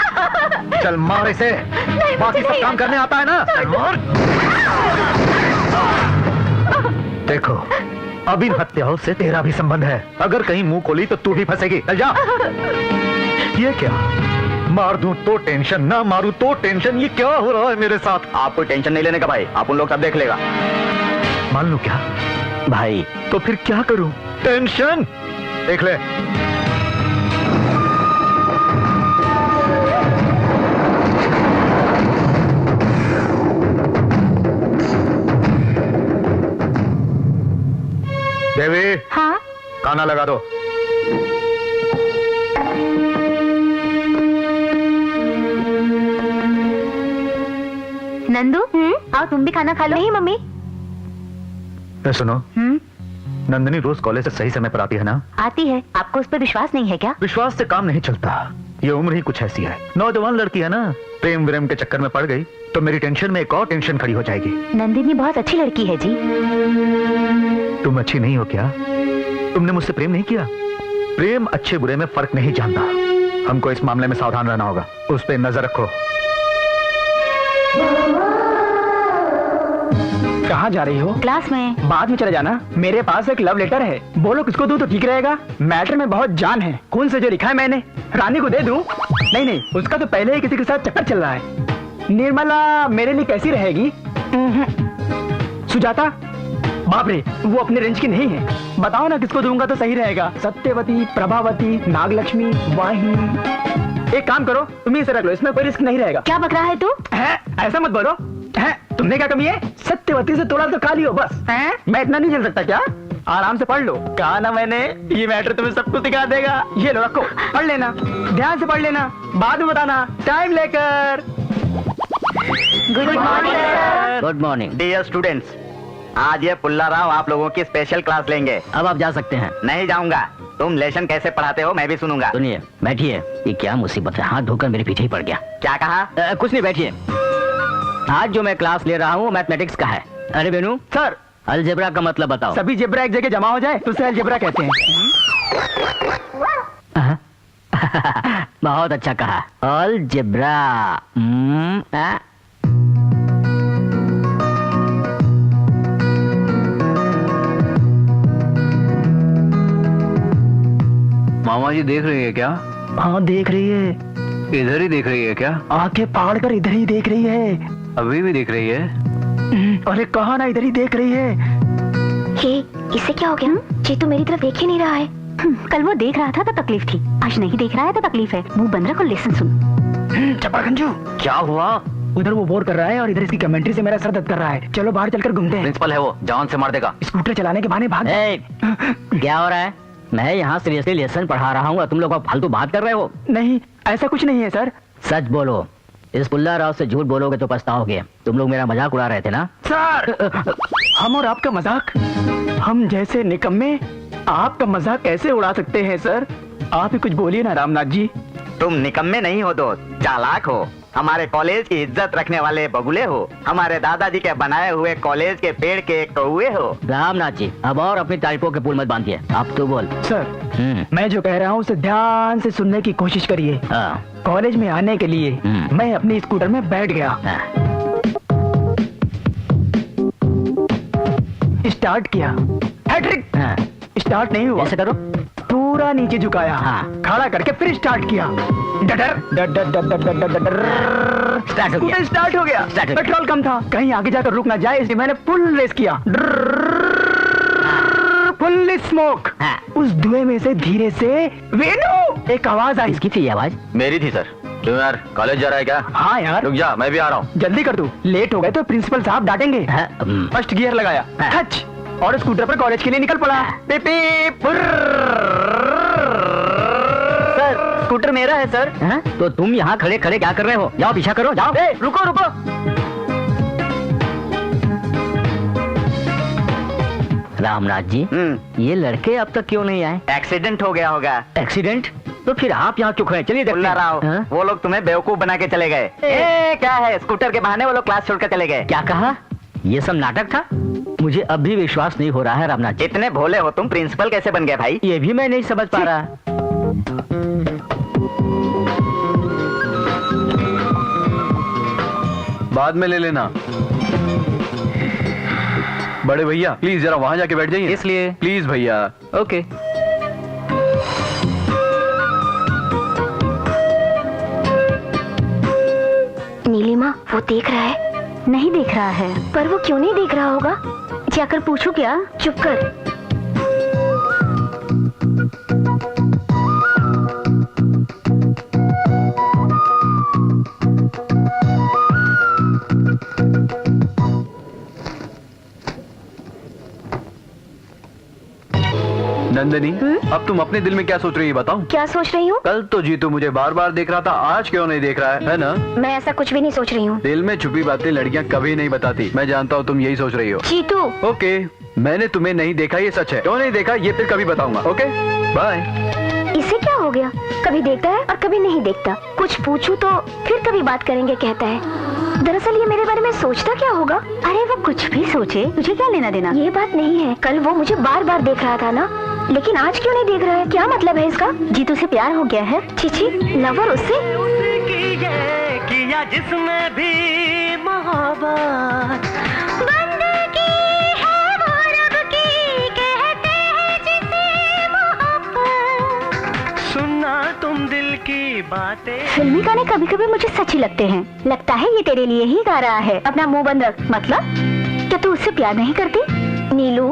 चल मार इसे, बाकी सब काम करने आता है ना, चल मार। देखो अब इन हत्याओं से तेरा भी संबंध है, अगर कहीं मुंह खोली तो तू भी फंसेगी। चल जा। ये क्या, मार दूं तो टेंशन, ना मारूं तो टेंशन, ये क्या हो रहा है मेरे साथ? आपको टेंशन नहीं लेने का भाई, आप उन लोग सब देख लेगा। मान लूं क्या भाई? तो फिर क्या करूं? टेंशन देख ले। देवी। हाँ? खाना लगा दो। नंदू, आओ तुम भी खाना खा लो। नहीं मम्मी। सुनो, नंदिनी रोज कॉलेज से सही समय पर आती है ना? आती है। आपको उस पर विश्वास नहीं है क्या? विश्वास से काम नहीं चलता, ये उम्र ही कुछ ऐसी है। नौजवान लड़की है ना, प्रेम विरेम के चक्कर में पड़ गई तो मेरी टेंशन में एक और टेंशन खड़ी हो जाएगी। नंदिनी बहुत अच्छी लड़की है जी। तुम अच्छी नहीं हो क्या? तुमने मुझसे प्रेम नहीं किया? प्रेम अच्छे बुरे में फर्क नहीं जानता। हमको इस मामले में सावधान रहना होगा, उस पर नजर रखो। कहाँ जा रही हो? क्लास में। बाद में चले जाना। मेरे पास एक लव लेटर है, बोलो किसको दूं तो ठीक रहेगा? मैटर में बहुत जान है, खून से जो लिखा है मैंने। रानी को दे दूं? नहीं, उसका तो पहले ही किसी के साथ चक्कर चल रहा है। निर्मला मेरे लिए कैसी रहेगी? सुजाता? बाप रे, वो अपने रेंज की नहीं है। बताओ ना किसको दूंगा तो सही रहेगा? सत्यवती, प्रभावती, नागलक्ष्मी, वाहिनी। एक काम करो, तुम इसे रख लो, इसमें कोई रिस्क नहीं रहेगा। क्या बक रहा है तू? है? ऐसा मत बोलो। है? तुमने क्या कमी है? सत्यवती से थोड़ा तो खा लियो बस। है? मैं इतना नहीं चल सकता क्या? आराम से पढ़ लो। कहा ना मैंने, ये मैटर तुम्हें सब कुछ सिखा देगा। ये लो रखो, पढ़ लेना, ध्यान से पढ़ लेना, बाद में बताना टाइम लेकर। Good morning. Good morning. Dear students, आज ये पुल्ला राव आप लोगों की स्पेशल क्लास लेंगे। अब आप जा सकते हैं। नहीं जाऊंगा। तुम लेसन कैसे पढ़ाते हो मैं भी सुनूंगा। सुनिए, बैठिए। ये क्या मुसीबत है, हाथ धोकर मेरे पीछे ही पड़ गया। क्या कहा? कुछ नहीं, बैठिए। आज जो मैं क्लास ले रहा हूँ मैथमेटिक्स का है। अरे बेनू सर, अलजेब्रा का मतलब बताओ। सभी जेब्रा एक जगह जमा हो जाए तो उसे अलजेब्रा कहते हैं। बहुत अच्छा कहा, अलजेब्रा। मामा जी देख रही है क्या? हाँ देख रही है। इधर ही देख रही है क्या? आंखें फाड़ कर इधर ही देख रही है। अभी भी देख रही है? अरे कहा ना, इधर ही देख रही है। हे, इससे क्या हो गया? जीतू मेरी तरफ देख ही नहीं रहा है। कल वो देख रहा था तो तकलीफ थी, आज नहीं देख रहा है तो तकलीफ है। मुंह बंद रख और लेसन सुन। चपागंजू, क्या हुआ? उधर वो बोर कर रहा है और इधर इसकी कमेंट्री से मेरा सर दर्द कर रहा है। चलो बाहर चलकर घूमते हैं। प्रिंसिपल है वो, जान से मार देगा। स्कूटर चलाने के बहाने भाग। क्या हो रहा है? मैं यहाँ सीरियसली लेसन पढ़ा रहा हूँ, तुम लोग फालतू बात कर रहे हो। नहीं, ऐसा कुछ नहीं है सर। सच बोलो। इस पुल्ला राव से झूठ बोलोगे तो पछताओगे। तुम लोग मेरा मजाक उड़ा रहे थे ना? सर, हम और आपका मजाक, हम जैसे निकम्मे आपका मजाक कैसे उड़ा सकते हैं सर? आप ही कुछ बोलिए ना रामनाथ जी। तुम निकम्मे नहीं हो दोस्त, चालाक हो। हमारे कॉलेज की इज्जत रखने वाले बगुले हो। हमारे दादाजी के बनाए हुए कॉलेज के पेड़ के कौवे हो। रामनाथ जी, अब और अपनी तारीफों के पुल मत बांधिए। अब तो बोल। सर, मैं जो कह रहा हूँ उसे ध्यान से सुनने की कोशिश करिए। कॉलेज में आने के लिए मैं अपनी स्कूटर में बैठ गया, स्टार्ट किया, हैट्रिक। स्टार्ट नहीं हुआ। ऐसे करो, पूरा नीचे झुकाया, खड़ा करके फिर स्टार्ट किया। स्टार्ट हो गया। पेट्रोल कम था, कहीं आगे जाकर रुक ना जाए इसलिए मैंने फुल रेस किया। Full smoke. उस धुएं में से धीरे से वेणु एक आवाज आई। किसकी थी आवाज? मेरी थी सर। क्यों यार, कॉलेज जा रहा है क्या? हाँ यार। रुक जा, मैं भी आ रहा हूँ। जल्दी कर तू, लेट हो गए तो प्रिंसिपल साहब डांटेंगे। फर्स्ट गियर लगाया, टच, और स्कूटर पर कॉलेज के लिए निकल पड़ा। सर, स्कूटर मेरा है सर। तो तुम यहाँ खड़े खड़े क्या कर रहे हो? जाओ पीछा करो, जाओ। रुको रुको। रामनाथ जी, ये लड़के अब तक क्यों नहीं आए? एक्सीडेंट हो गया होगा। एक्सीडेंट? तो फिर आप यहाँ क्यों खड़े? चलिए देखते हैं। वो लोग तुम्हें बेवकूफ बना के चले गए। क्या है, स्कूटर के बहाने वो लोग क्लास छोड़कर चले गए। क्या कहा? ये सब नाटक था? मुझे अब भी विश्वास नहीं हो रहा है रामनाथ जी। इतने भोले हो तुम, प्रिंसिपल कैसे बन गए भाई? ये भी मैं नहीं समझ पा रहा। बाद में ले लेना। बड़े भैया प्लीज जरा वहां जाके बैठ जाइए। इसलिए प्लीज भैया। ओके। नीलिमा, वो देख रहा है? नहीं देख रहा है। पर वो क्यों नहीं देख रहा होगा? जाकर पूछू क्या? चुप कर। नंदनी, अब तुम अपने दिल में क्या सोच रही है बताओ? क्या सोच रही हूँ? कल तो जीतू मुझे बार बार देख रहा था, आज क्यों नहीं देख रहा है ना? मैं ऐसा कुछ भी नहीं सोच रही हूँ। दिल में छुपी बातें लड़कियां कभी नहीं बताती। मैं जानता हूँ तुम यही सोच रही हो। जीतू। ओके, मैंने तुम्हें नहीं देखा ये सच है। क्यों नहीं देखा ये फिर कभी बताऊंगा। Okay bye. इसे क्या हो गया? कभी देखता है और कभी नहीं देखता। कुछ पूछूं तो फिर कभी बात करेंगे कहता है। दरअसल ये मेरे बारे में सोचता क्या होगा? अरे वो कुछ भी सोचे, तुझे क्या लेना देना? ये बात नहीं है, कल वो मुझे बार बार देख रहा था ना, लेकिन आज क्यों नहीं देख रहा है? क्या मतलब है इसका? जीतू से प्यार हो गया है। चीची, लवर उससे? किया जिसमें भी मोहब्बत, बंदे की फिल्मी गाने कभी कभी मुझे सच्ची लगते हैं। लगता है ये तेरे लिए ही गा रहा है। अपना मुंह बंद रख। मतलब क्या तू उससे प्यार नहीं करती? नीलू,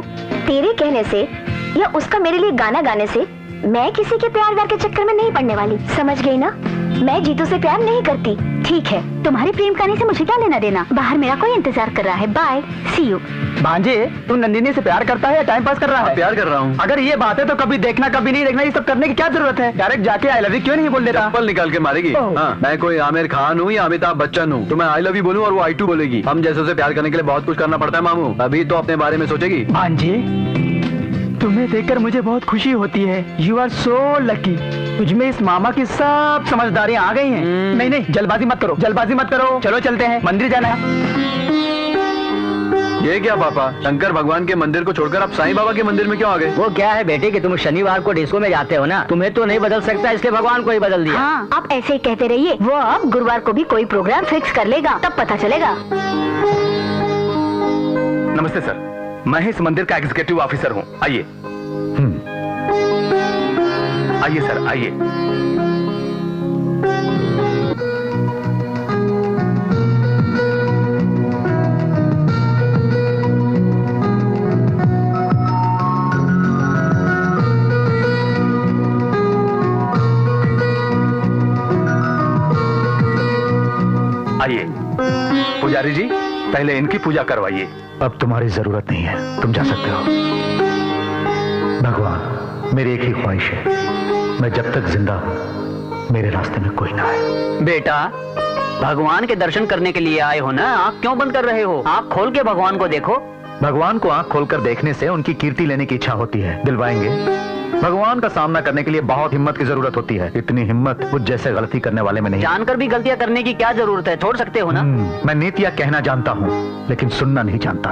तेरे कहने से या उसका मेरे लिए गाना गाने से मैं किसी के प्यार व्यार के चक्कर में नहीं पड़ने वाली, समझ गई ना? मैं जीतू से प्यार नहीं करती। ठीक है, तुम्हारी प्रेम कहानी से मुझे क्या लेना देना? बाहर मेरा कोई इंतजार कर रहा है। Bye, see you. भांजे, तू नंदिनी से प्यार करता है या टाइम पास कर रहा है? प्यार कर रहा हूँ। अगर ये बात है तो कभी देखना कभी नहीं देखना, ये सब करने की क्या जरूरत है? डायरेक्ट जाके आई लव यू क्यों नहीं बोल देता? चप्पल निकाल के मारेगी। हाँ, मैं कोई आमिर खान हूँ या अमिताभ बच्चन हूँ तो मैं आई लव यू बोलूँ और वो आई टू बोलेगी? हम जैसे उसे प्यार करने के लिए बहुत कुछ करना पड़ता है मामू। अभी तो अपने बारे में सोचेगी। भांजे, तुम्हें देखकर मुझे बहुत खुशी होती है। You are so lucky. तुझमें इस मामा की सब समझदारियाँ आ गई हैं। नहीं नहीं, जल्दबाजी मत करो, जल्दबाजी मत करो। चलो चलते हैं, मंदिर जाना है। ये क्या पापा, शंकर भगवान के मंदिर को छोड़कर आप साईं बाबा के मंदिर में क्यों आ गए? वो क्या है बेटे कि तुम शनिवार को डिस्को में जाते हो ना, तुम्हें तो नहीं बदल सकता, इसलिए भगवान को ही बदल दिया। हाँ, आप ऐसे ही कहते रहिए। वो अब गुरुवार को भी कोई प्रोग्राम फिक्स कर लेगा, तब पता चलेगा। नमस्ते सर, मैं इस मंदिर का एग्जीक्यूटिव ऑफिसर हूँ। आइए आइए सर, आइए। आइए पुजारी जी, पहले इनकी पूजा करवाइए। अब तुम्हारी जरूरत नहीं है, तुम जा सकते हो। भगवान, मेरी एक ही ख्वाहिश है, मैं जब तक जिंदा हूं मेरे रास्ते में कोई ना आए। बेटा, भगवान के दर्शन करने के लिए आए हो ना, आँख क्यों बंद कर रहे हो? आँख खोल के भगवान को देखो। भगवान को आंख खोलकर देखने से उनकी कीर्ति लेने की इच्छा होती है। दिलवाएंगे? भगवान का सामना करने के लिए बहुत हिम्मत की जरूरत होती है। इतनी हिम्मत मुझ जैसे गलती करने वाले में नहीं। जानकर भी गलतियां करने की क्या जरूरत है, छोड़ सकते हो ना। मैं नीतियां कहना जानता हूँ लेकिन सुनना नहीं जानता।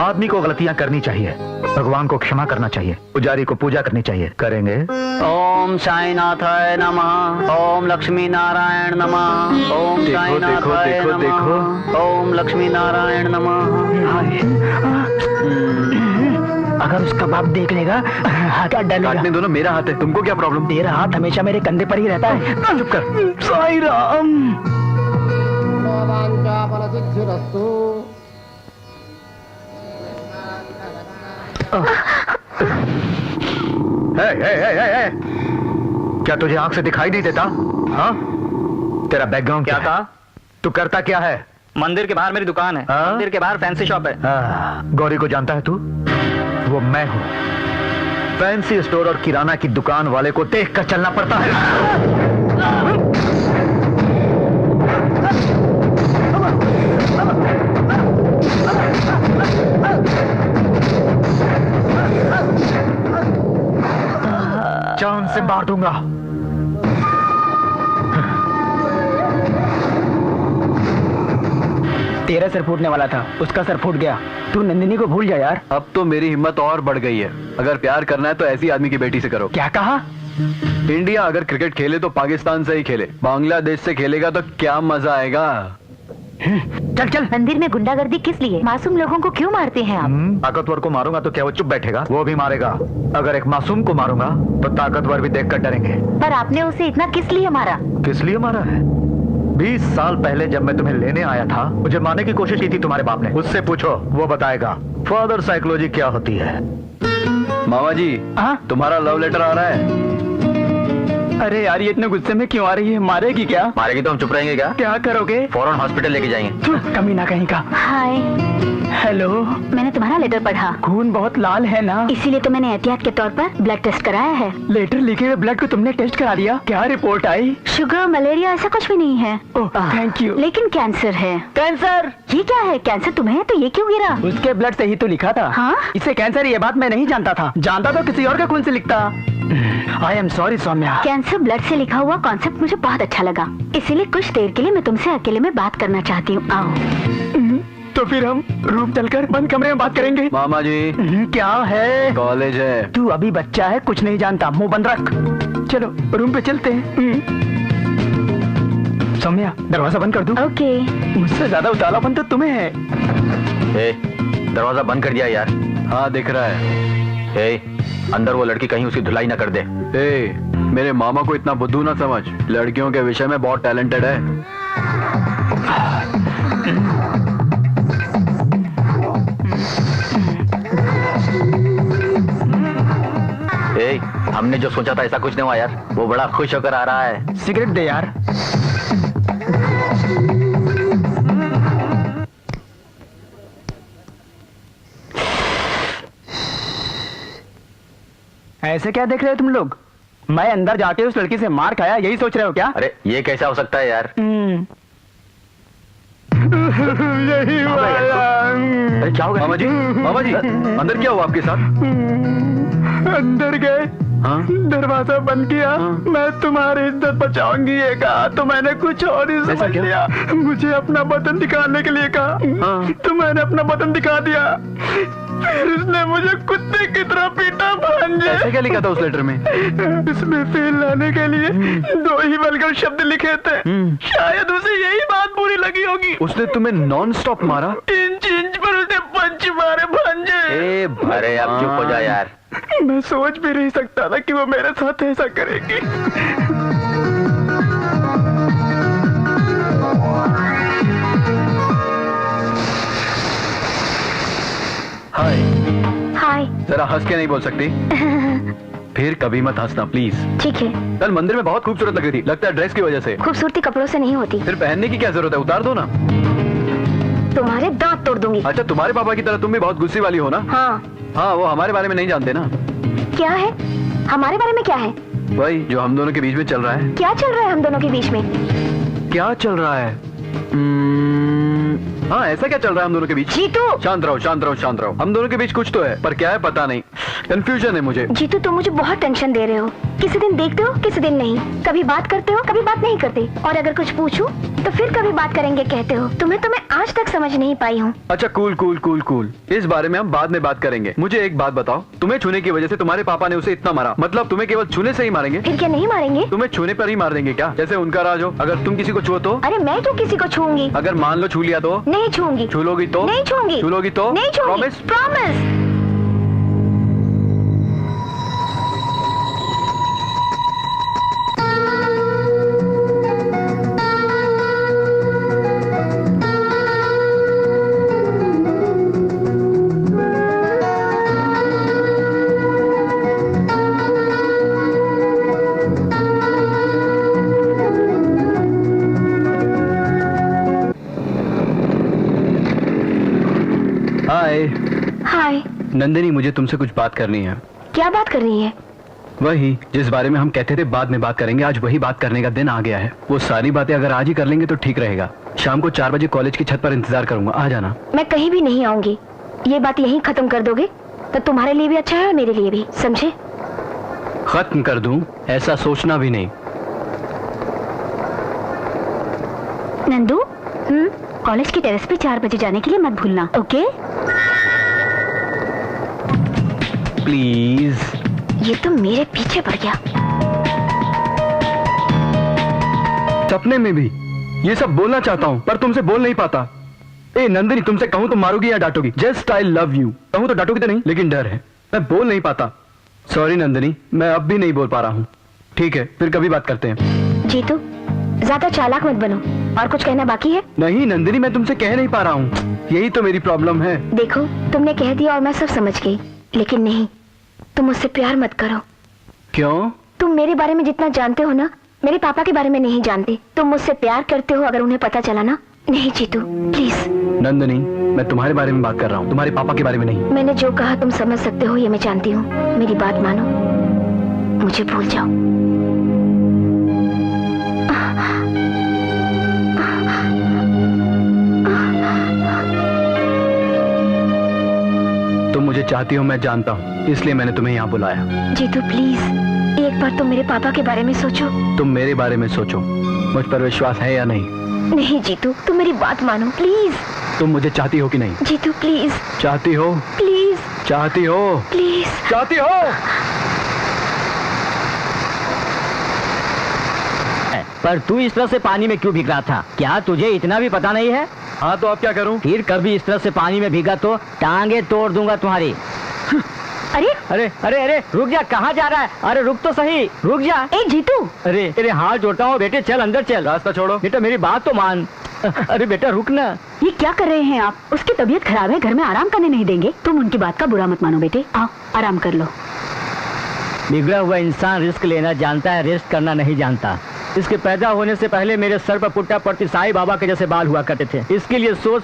आदमी को गलतियां करनी चाहिए, भगवान को क्षमा करना चाहिए, पुजारी को पूजा करनी चाहिए। करेंगे? ओम साईनाथाय नमः, ओम लक्ष्मी नारायण नमः, ओम साईनाथाय नमः, ओम लक्ष्मी नारायण नमः। अगर उसका बाप देख लेगा हाथ डालेगा। काटने दो ना, मेरा हाथ है, तुमको क्या प्रॉब्लम? तेरा हाथ हमेशा मेरे कंधे पर ही रहता है। चुप कर। साई राम। क्या तुझे आंख से दिखाई नहीं देता? हाँ, तेरा बैकग्राउंड क्या था? तू करता क्या है? मंदिर के बाहर मेरी दुकान है। मंदिर के बाहर फैंसी शॉप है। गौरी को जानता है तू? वो मैं हूँ। फैंसी स्टोर और किराना की दुकान वाले को देख कर चलना पड़ता है। जान से मार दूंगा। तेरा सर फूटने वाला था, उसका सर फूट गया। तू नंदिनी को भूल जा यार। अब तो मेरी हिम्मत और बढ़ गई है। अगर प्यार करना है तो ऐसी आदमी की बेटी से करो। क्या कहा? इंडिया अगर क्रिकेट खेले तो पाकिस्तान से ही खेले, बांग्लादेश से खेलेगा तो क्या मजा आएगा। चल चल। मंदिर में गुंडागर्दी किस लिए? मासूम लोगों को क्यों मारते हैं आप? ताकतवर को मारूंगा तो क्या वो चुप बैठेगा? वो भी मारेगा। अगर एक मासूम को मारूंगा तो ताकतवर भी देखकर डरेंगे। पर आपने उसे इतना किस लिए मारा? किस लिए मारा है? 20 साल पहले जब मैं तुम्हें लेने आया था, मुझे मारने की कोशिश की थी तुम्हारे बाप ने। उससे पूछो, वो बताएगा फादर साइकोलॉजी क्या होती है। मामा जी, तुम्हारा लव लेटर आ रहा है। अरे यार, ये इतने गुस्से में क्यों आ रही है? मारेगी क्या? मारेगी तो हम चुप रहेंगे क्या? क्या करोगे? फौरन हॉस्पिटल लेके जाएंगे। कमीना कहीं का। हाय। हेलो। मैंने तुम्हारा लेटर पढ़ा। खून बहुत लाल है ना? इसीलिए तो मैंने एहतियात के तौर पर ब्लड टेस्ट कराया है। लेटर लिखे हुए ब्लड को तुमने टेस्ट करा दिया? क्या रिपोर्ट आई? शुगर, मलेरिया ऐसा कुछ भी नहीं है। ओह, थैंक यू। लेकिन कैंसर है। कैंसर? ये क्या है? कैंसर तुम्हें है तो ये क्यों गिरा? उसके ब्लड से ही तो लिखा था। हाँ? इसे कैंसर ये बात मैं नहीं जानता था। जानता तो किसी और का खून से लिखता। I am sorry Saumya. Cancer blood से लिखा हुआ कॉन्सेप्ट मुझे बहुत अच्छा लगा, इसीलिए कुछ देर के लिए मैं तुमसे अकेले में बात करना चाहती हूँ। आओ। तो फिर हम रूम चलकर बंद कमरे में बात करेंगे। मामा जी, क्या है? कॉलेज है। तू अभी बच्चा है, कुछ नहीं जानता, मुंह बंद रख। चलो रूम पे चलते हैं। सौम्या, दरवाजा बंद कर दूं? ओके। मुझसे ज्यादा उतावलापन तो तुम्हें है। दरवाजा बंद कर दिया यार। हाँ, दिख रहा है। अंदर वो लड़की कहीं उसकी धुलाई ना कर दे। ए, मेरे मामा को इतना बुद्धू ना समझ, लड़कियों के विषय में बहुत टैलेंटेड है। ए, हमने जो सोचा था ऐसा कुछ नहीं हुआ यार, वो बड़ा खुश होकर आ रहा है। सिगरेट दे यार। ऐसे क्या देख रहे हो तुम लोग? मैं अंदर जाके उस लड़की से मार खाया, यही सोच रहे हो क्या? अरे ये कैसा हो सकता है यार? यही अरे क्या हो गया? मामा जी, अंदर क्या हुआ आपके साथ? अंदर गए, हाँ? दरवाजा बंद किया, मैं तुम्हारी इज्जत बचाऊंगी ये कहा, तो मैंने कुछ और ही समझ लिया। मुझे अपना बदन दिखाने के लिए कहा, तो मैंने अपना बदन दिखा दिया। फिर उसने मुझे कुत्ते की तरह पीटा। भांजे, ऐसे क्या लिखा था उस लेटर में? इसमें फेल लाने के लिए 2 ही वल्गर शब्द लिखे थे। शायद उसे यही बात बुरी लगी होगी। उसने तुम्हें नॉन स्टॉप मारा? इंच पर उसने पंच मारे। भांजे, ए अरे अब चुप हो जा यार। मैं सोच भी नहीं सकता था कि वो मेरे साथ ऐसा करेगी। हाय। हाय। जरा हंस के नहीं बोल सकती? फिर कभी मत हंसना प्लीज। ठीक है। कल मंदिर में बहुत खूबसूरत लग रही थी, लगता है ड्रेस की वजह से। खूबसूरती कपड़ों से नहीं होती। फिर पहनने की क्या जरूरत है, उतार दो ना। तुम्हारे दांत तोड़ दूंगी। अच्छा, तुम्हारे पापा की तरह तुम भी बहुत गुस्से वाली हो ना? हाँ, वो हमारे बारे में नहीं जानते ना। क्या है? हमारे बारे में क्या है? वही जो हम दोनों के बीच में चल रहा है। क्या चल रहा है हम दोनों के बीच में? क्या चल रहा है? हाँ, ऐसा क्या चल रहा है हम दोनों के बीच? जीतू, शांत रहो, शांत रहो, शांत रहो। हम दोनों के बीच कुछ तो है, पर क्या है पता नहीं। कंफ्यूजन है मुझे। जीतू, तुम मुझे बहुत टेंशन दे रहे हो। किसी दिन देखते हो, किसी दिन नहीं। कभी बात करते हो, कभी बात नहीं करते। और अगर कुछ पूछूं तो फिर कभी बात करेंगे कहते हो। तुम्हें तो मैं आज तक समझ नहीं पाई हूँ। अच्छा, कूल कूल कूल कूल, इस बारे में हम बाद में बात करेंगे। मुझे एक बात बताओ, तुम्हें छूने की वजह से तुम्हारे पापा ने उसे इतना मारा, मतलब तुम्हें केवल छूने से ही मारेंगे? फिर क्या नहीं मारेंगे? तुम्हें छूने पर ही मार देंगे क्या, जैसे उनका राज हो? अगर तुम किसी को छुओ तो? अरे मैं क्यों किसी को छूंगी? अगर मान लो छू लिया तो? नहीं छूंगी। छू लोगी तो? नहीं छूंगी। छू लोगी तो? नहीं छूंगी। प्रॉमिस? प्रॉमिस। हाय। हाय। नंदिनी, मुझे तुमसे कुछ बात करनी है। क्या बात करनी है? वही जिस बारे में हम कहते थे बाद में बात करेंगे, आज वही बात करने का दिन आ गया है। वो सारी बातें अगर आज ही कर लेंगे तो ठीक रहेगा। शाम को 4 बजे कॉलेज की छत पर इंतजार करूंगा, आ जाना। मैं कहीं भी नहीं आऊंगी। ये बात यहीं खत्म कर दोगे तो तुम्हारे लिए भी अच्छा है और मेरे लिए भी, समझे? खत्म कर दूं? ऐसा सोचना भी नहीं। नंदू, कॉलेज की टेरेस पे 4 बजे जाने के लिए मत भूलना, ओके? प्लीज। ये तो मेरे पीछे पड़ गया। सपने में भी ये सब बोलना चाहता हूँ पर तुमसे बोल नहीं पाता। ए नंदिनी, तुमसे कहूँ तो मारोगी या डांटोगी? Just I love you. कहूँ तो डांटोगी तो नहीं, लेकिन डर है, मैं बोल नहीं पाता। सॉरी नंदिनी, मैं अब भी नहीं बोल पा रहा हूँ। ठीक है, फिर कभी बात करते हैं। जीतू, ज्यादा चालाक मत बनो। और कुछ कहना बाकी है? नहीं नंदिनी, मैं तुमसे कह नहीं पा रहा हूँ, यही तो मेरी प्रॉब्लम है। देखो, तुमने कह दिया और मैं सब समझ गई, लेकिन नहीं, तुम मुझसे प्यार मत करो। क्यों? तुम मेरे बारे में जितना जानते हो ना, मेरे पापा के बारे में नहीं जानते। तुम मुझसे प्यार करते हो अगर उन्हें पता चला ना। नहीं जीतू, प्लीज। नंदिनी, मैं तुम्हारे बारे में बात कर रहा हूँ, तुम्हारे पापा के बारे में नहीं। मैंने जो कहा तुम समझ सकते हो, ये मैं जानती हूँ। मेरी बात मानो, मुझे भूल जाओ। तुम मुझे चाहती हो, मैं जानता हूँ, इसलिए मैंने तुम्हें यहाँ बुलाया। जीतू प्लीज, एक बार तुम मेरे पापा के बारे में सोचो। तुम मेरे बारे में सोचो, मुझ पर विश्वास है या नहीं? नहीं जीतू, तुम मेरी बात मानो प्लीज। तुम मुझे चाहती हो कि नहीं? जीतू प्लीज। चाहती हो? प्लीज। चाहती हो? प्लीज। चाहती हो? पर तू इस तरह से पानी में क्यों भीग रहा था? क्या तुझे इतना भी पता नहीं है? हाँ तो अब क्या करूं? फिर कभी इस तरह से पानी में भीगा तो टांगे तोड़ दूंगा तुम्हारी। अरे अरे अरे अरे रुक जा, कहाँ जा रहा है? अरे रुक तो सही, रुक जा। ए जीतू, अरे तेरे हाथ जोड़ता हूँ बेटे, चल अंदर चल। रास्ता छोड़ो बेटा, मेरी बात तो मान। अरे बेटा रुक ना। ये क्या कर रहे हैं आप? उसकी तबीयत खराब है, घर में आराम करने नहीं देंगे। तुम उनकी बात का बुरा मत मानो बेटे, आओ आराम कर लो। बिगड़ा हुआ इंसान रिस्क लेना जानता है, रेस्ट करना नहीं जानता। इसके पैदा होने से पहले मेरे सर पर पुट्टा पड़ती साईं बाबा के जैसे बाल हुआ करते थे। इसके लिए सोच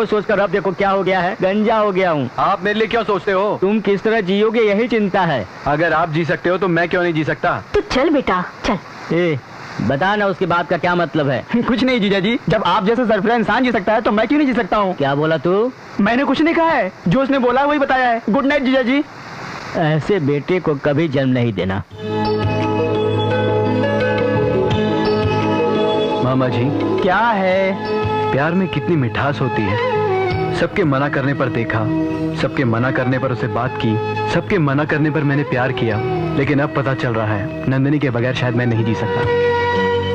सोच कर अब देखो क्या हो गया है, गंजा हो गया हूँ। आप मेरे लिए क्यों सोचते हो? तुम किस तरह जियोगे यही चिंता है। अगर आप जी सकते हो तो मैं क्यों नहीं जी सकता? तो चल बेटा चल। ए, बता ना उसकी बात का क्या मतलब है? कुछ नहीं जीजा जी, जब आप जैसे सरफरा इंसान जी सकता है तो मैं क्यों नहीं जी सकता हूँ? क्या बोला तू? मैंने कुछ नहीं कहा है, जो उसने बोला वही बताया है। गुड नाइट जीजा जी। ऐसे बेटे को कभी जन्म नहीं देना। मामा जी, क्या है? प्यार में कितनी मिठास होती है। सबके मना करने पर देखा, सबके मना करने पर उसे बात की, सबके मना करने पर मैंने प्यार किया, लेकिन अब पता चल रहा है नंदिनी के बगैर शायद मैं नहीं जी सकता।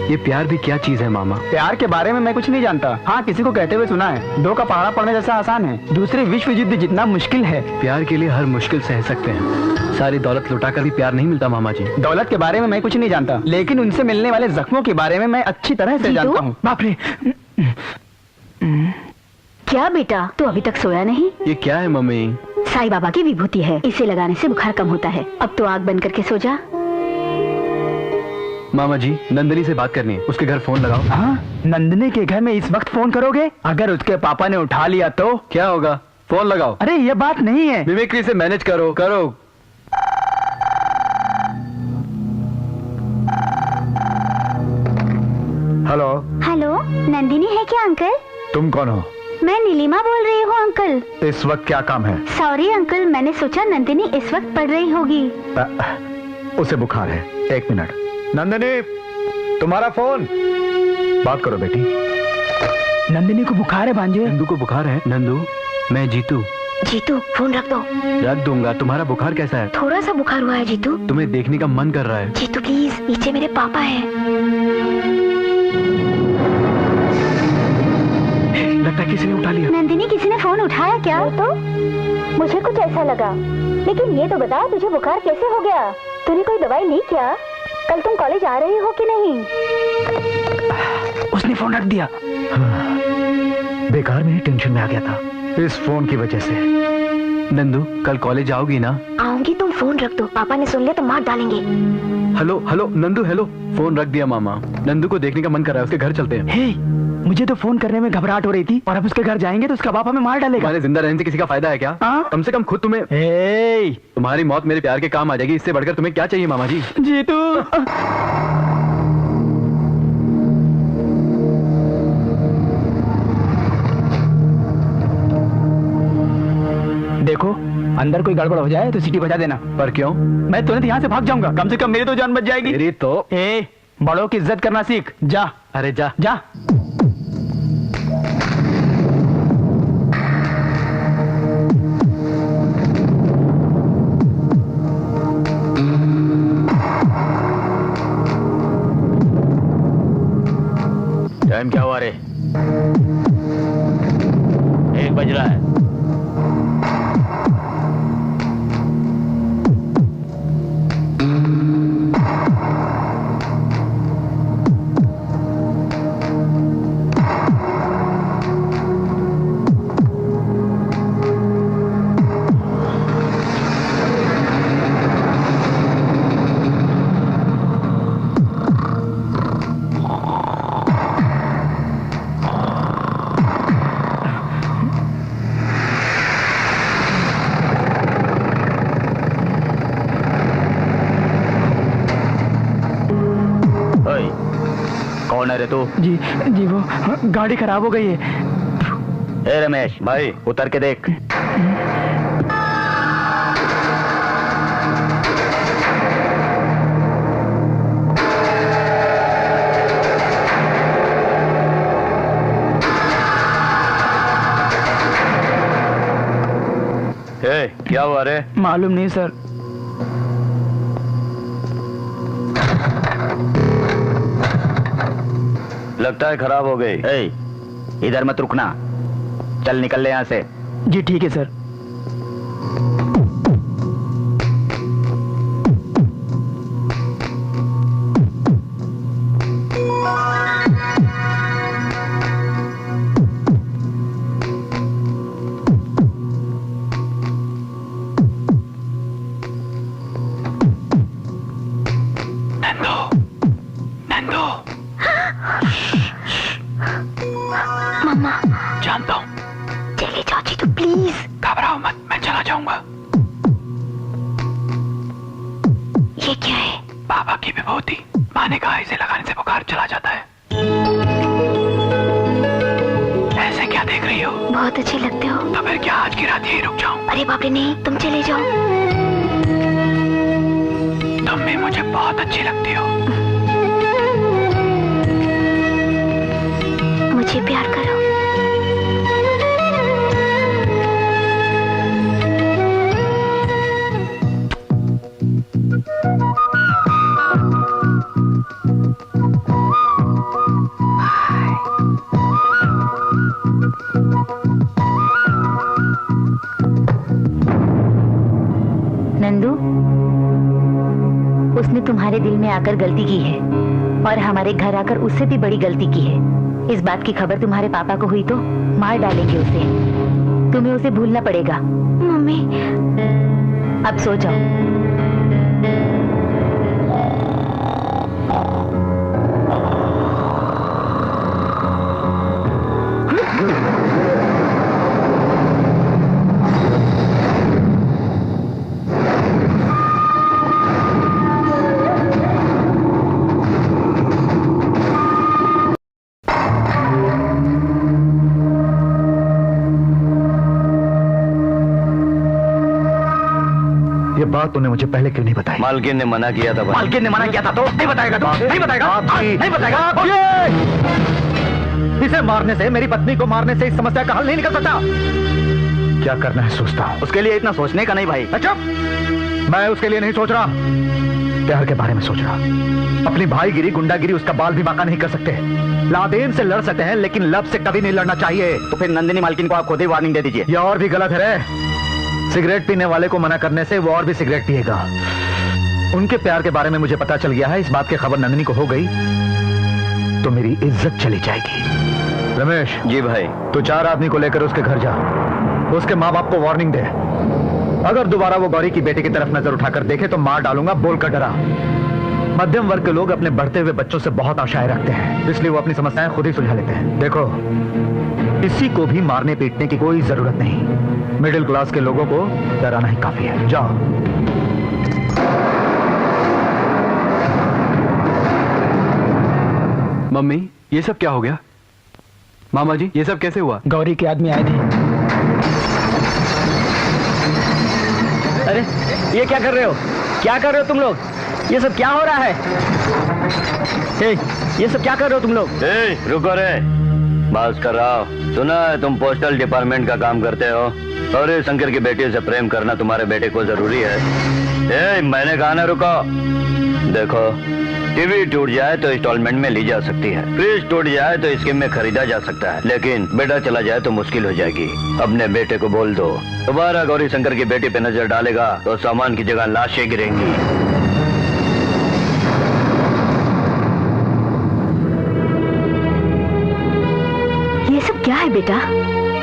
ये प्यार भी क्या चीज है मामा? प्यार के बारे में मैं कुछ नहीं जानता। हाँ, किसी को कहते हुए सुना है, 2 का पहाड़ा पड़ने जैसा आसान है, दूसरे विश्व युद्ध जितना मुश्किल है। प्यार के लिए हर मुश्किल सह सकते हैं। सारी दौलत लुटा कर भी प्यार नहीं मिलता मामा जी। दौलत के बारे में मैं कुछ नहीं जानता, लेकिन उनसे मिलने वाले जख्मों के बारे में मैं अच्छी तरह से जानता हूँ। बाप रे, क्या बेटा, तू अभी तक सोया नहीं? ये क्या है मम्मी? साईं बाबा की विभूति है, इसे लगाने से बुखार कम होता है। अब तो आग बंद करके सो जा। मामा जी, नंदिनी से बात करनी है, उसके घर फोन लगाओ। हाँ, नंदिनी के घर में इस वक्त फोन करोगे? अगर उसके पापा ने उठा लिया तो क्या होगा? फोन लगाओ। अरे ये बात नहीं है। मिमिक्री से मैनेज करो करो। हेलो। हेलो, नंदिनी है क्या अंकल? तुम कौन हो? मैं नीलिमा बोल रही हूँ अंकल। इस वक्त क्या काम है? सॉरी अंकल, मैंने सोचा नंदिनी इस वक्त पढ़ रही होगी। उसे बुखार है, 1 मिनट। नंदिनी, तुम्हारा फोन। बात करो बेटी। नंदिनी को बुखार है भांजे। नंदू को बुखार है? नंदू, मैं जीतू। जीतू फोन रख दो। रख दूंगा। तुम्हारा बुखार कैसा है? थोड़ा सा बुखार हुआ है जीतू। तुम्हें देखने का मन कर रहा है। जीतू प्लीज, नीचे मेरे पापा हैं। लगता है किसी ने उठा लिया। नंदिनी, किसी ने फोन उठाया क्या? तो मुझे कुछ ऐसा लगा, लेकिन ये तो बता तुझे बुखार कैसे हो गया? तूने कोई दवाई ली क्या? कल तुम कॉलेज आ रही हो कि नहीं? उसने फोन रख दिया। बेकार में ही टेंशन में आ गया था इस फोन की वजह से। नंदू, कल कॉलेज आओगी ना? आऊंगी, तुम फोन रख दो, पापा ने सुन लिया तो मार डालेंगे। Hello hello Nandu, hello. Phone रख दिया मामा। नंदू को देखने का मन कर रहा है, उसके घर चलते हैं। हे, मुझे तो फोन करने में घबराहट हो रही थी, और अब उसके घर जाएंगे तो उसका बाप हमें मार डालेगा। तुम्हारे जिंदा रहने से किसी का फायदा है क्या? कम से कम खुद तुम्हें। तुम्हारी मौत मेरे प्यार के काम आ जाएगी, इससे बढ़कर तुम्हें क्या चाहिए मामा जी? जीतू, देखो अंदर कोई गड़बड़ हो जाए तो सीटी बजा देना। पर क्यों? मैं तुरंत यहाँ से भाग जाऊंगा, कम से कम मेरी तो जान बच जाएगी। मेरी तो। बड़ों की इज्जत करना सीख। जा। अरे जा जा। टाइम क्या हुआ रे? 1 बज रहा है। कौन है रे तू? जी वो गाड़ी खराब हो गई है। ए रमेश भाई, उतर के देख। क्या हुआ रे? मालूम नहीं सर। लगता है खराब हो गई। इधर मत रुकना, चल निकल ले यहाँ से। जी ठीक है सर। चला जाऊंगा। ये क्या है? बाबा की विभूति। माँ ने कहा इसे लगाने से बुखार चला जाता है। ऐसे क्या देख रही हो? बहुत अच्छे लगते हो। तो फिर क्या आज की रात यही रुक जाऊं? अरे बाप रे नहीं, तुम चले जाओ। तुम भी मुझे बहुत अच्छी लगती हो। मुझे प्यार करो। नंदू, उसने तुम्हारे दिल में आकर गलती की है और हमारे घर आकर उससे भी बड़ी गलती की है। इस बात की खबर तुम्हारे पापा को हुई तो मार डालेंगे उसे। तुम्हें उसे भूलना पड़ेगा। मम्मी, अब सो जाओ। ये बात तूने मुझे पहले क्यों नहीं बताई? मालकिन ने मना किया था भाई। मालकिन ने मना किया था तो नहीं बताएगा? तो नहीं बताएगा? नहीं बताएगा? इसे मारने से, मेरी पत्नी को मारने से इस समस्या का हल नहीं निकल सकता। क्या करना है सोचता हूँ। उसके लिए इतना सोचने का नहीं भाई। अच्छा, मैं उसके लिए नहीं सोच रहा, प्यार के बारे में सोच रहा। अपनी भाईगिरी, गुंडागिरी उसका बाल भी बांका नहीं कर सकते। लादेन से लड़ सकते हैं लेकिन लब से कभी नहीं लड़ना चाहिए। तो फिर नंदिनी मालकिन को आप खुद ही वार्निंग दे दीजिए। यह और भी गलत है रे। सिगरेट पीने वाले को मना करने से वो और भी सिगरेट पिएगा। उनके प्यार के बारे में मुझे पता चल गया है। इस बात की खबर नंदिनी को हो गई तो मेरी इज्जत चली जाएगी। रमेश जी भाई। तू 4 आदमी को लेकर उसके घर जा, उसके माँ बाप को वार्निंग दे। अगर दोबारा वो गौरी की बेटी की तरफ नजर उठाकर देखे तो मार डालूंगा, बोलकर डरा। मध्यम वर्ग के लोग अपने बढ़ते हुए बच्चों से बहुत आशाएं रखते हैं, इसलिए वो अपनी समस्याएं खुद ही सुलझा लेते हैं। देखो, किसी को भी मारने पीटने की कोई जरूरत नहीं। मिडिल क्लास के लोगों को डराना ही काफी है। जाओ। मम्मी, ये सब क्या हो गया? मामा जी, ये सब कैसे हुआ? गौरी के आदमी आए थे। अरे ये क्या कर रहे हो? क्या कर रहे हो तुम लोग? ये सब क्या हो रहा है? ये सब क्या कर रहे हो तुम लोग? रुको रे, बस कर रहा हो। सुना है तुम पोस्टल डिपार्टमेंट का काम करते हो और इस शंकर की बेटी से प्रेम करना तुम्हारे बेटे को जरूरी है। मैंने कहा ना रुको। देखो, टीवी टूट जाए तो इंस्टॉलमेंट में ली जा सकती है, फ्रिज टूट जाए तो स्कीम में खरीदा जा सकता है, लेकिन बेटा चला जाए तो मुश्किल हो जाएगी। अपने बेटे को बोल दो, दोबारा गौरी शंकर की बेटी पे नजर डालेगा तो सामान की जगह लाशें गिरेंगी। ये सब क्या है बेटा?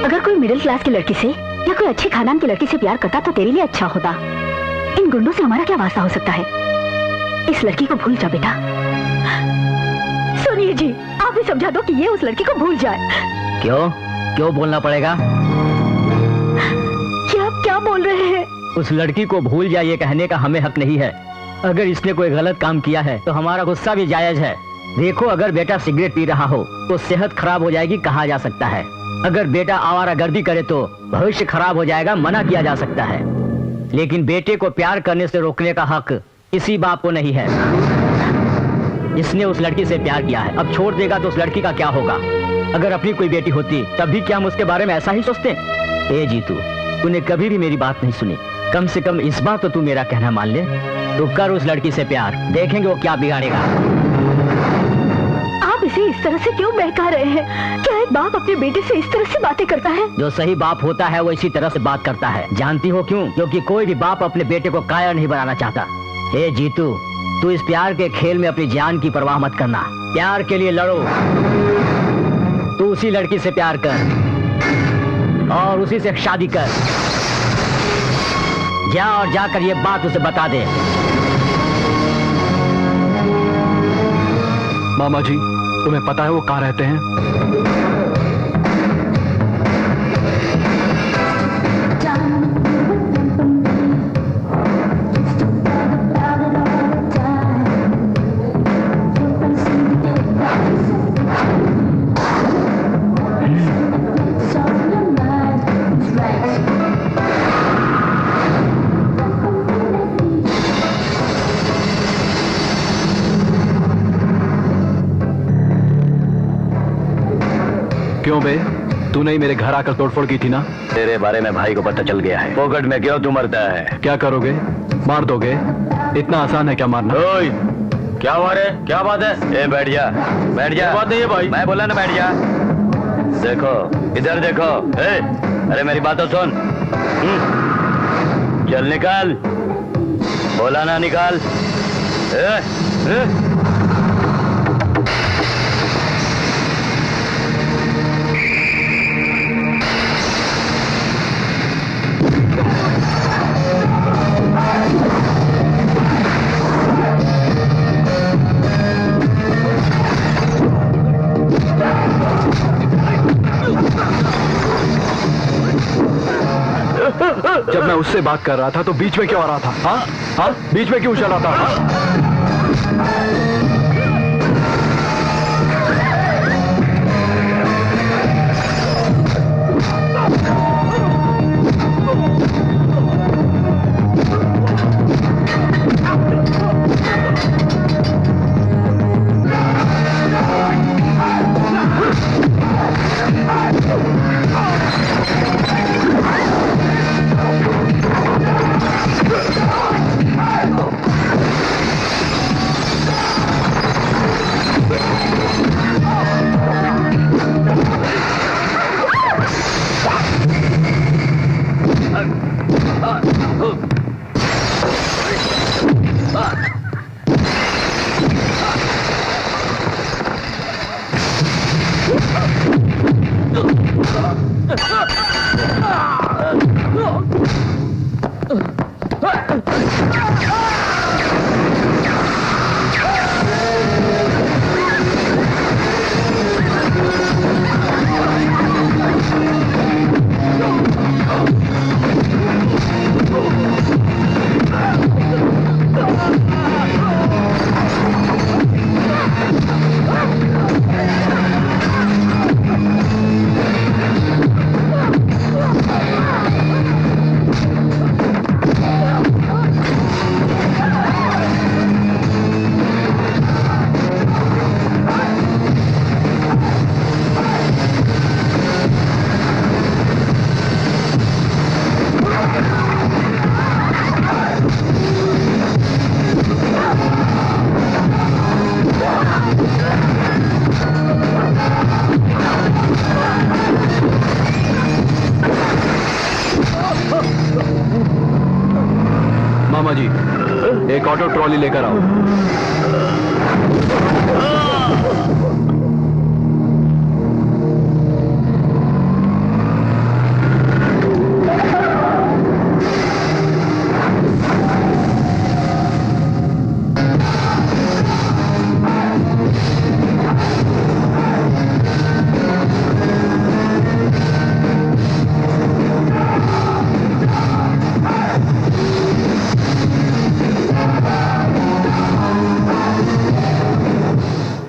अगर कोई मिडिल क्लास की लड़की से या कोई अच्छे खानदान की लड़की से प्यार करता तो तेरे लिए अच्छा होता। इन गुंडों से हमारा क्या वास्ता हो सकता है? इस लड़की को भूल जा बेटा। सुनिए जी, आप ही समझा दो कि ये उस लड़की को भूल जाए। क्यों बोलना पड़ेगा? क्या आप क्या बोल रहे हैं? उस लड़की को भूल जाइए कहने का हमें हक नहीं है। अगर इसने कोई गलत काम किया है तो हमारा गुस्सा भी जायज है। देखो, अगर बेटा सिगरेट पी रहा हो तो सेहत खराब हो जाएगी कहा जा सकता है। अगर बेटा आवारागर्दी करे तो भविष्य खराब हो जाएगा मना किया जा सकता है। लेकिन बेटे को प्यार करने से रोकने का हक किसी बाप को नहीं है। इसने उस लड़की से प्यार किया है, अब छोड़ देगा तो उस लड़की का क्या होगा? अगर अपनी कोई बेटी होती तब भी क्या हम उसके बारे में ऐसा ही सोचते? ए जीतू, तूने कभी भी मेरी बात नहीं सुनी। कम से कम इस बार तो तू मेरा कहना मान ले। तू कर उस लड़की से प्यार, देखेंगे वो क्या बिगाड़ेगा। आप इसे इस तरह से क्यों बहका रहे हैं? क्या एक बाप अपने बेटे से इस तरह से बातें करता है? जो सही बाप होता है वो इसी तरह से बात करता है। जानती हो क्यों? क्योंकि कोई भी बाप अपने बेटे को कायर नहीं बनाना चाहता। ए जीतू, तू इस प्यार के खेल में अपनी जान की परवाह मत करना। प्यार के लिए लड़ो। तू उसी लड़की से प्यार कर और उसी से शादी कर। जा और जाकर ये बात उसे बता दे। मामा जी, तुम्हें पता है वो कहाँ रहते हैं? क्यों बे? तूने ही मेरे घर आकर तोड़फोड़ की थी ना? तेरे बारे में भाई को पता चल गया है। पॉकेट में क्यों तू मरता है? क्या करोगे? मार दोगे? इतना आसान है क्या मारना? ओए, क्या हुआ रे? क्या बात है? ए बैठ जा, बैठ जा। बात नहीं है भाई, मैं बोला ना बैठ जा। देखो इधर देखो। ए, अरे मेरी बात तो सुन। चल निकाल, बोला ना निकाल। जब मैं उससे बात कर रहा था तो बीच में क्यों आ रहा था? हाँ हाँ, बीच में क्यों चला था? मामा जी, एक ऑटो ट्रॉली लेकर आओ।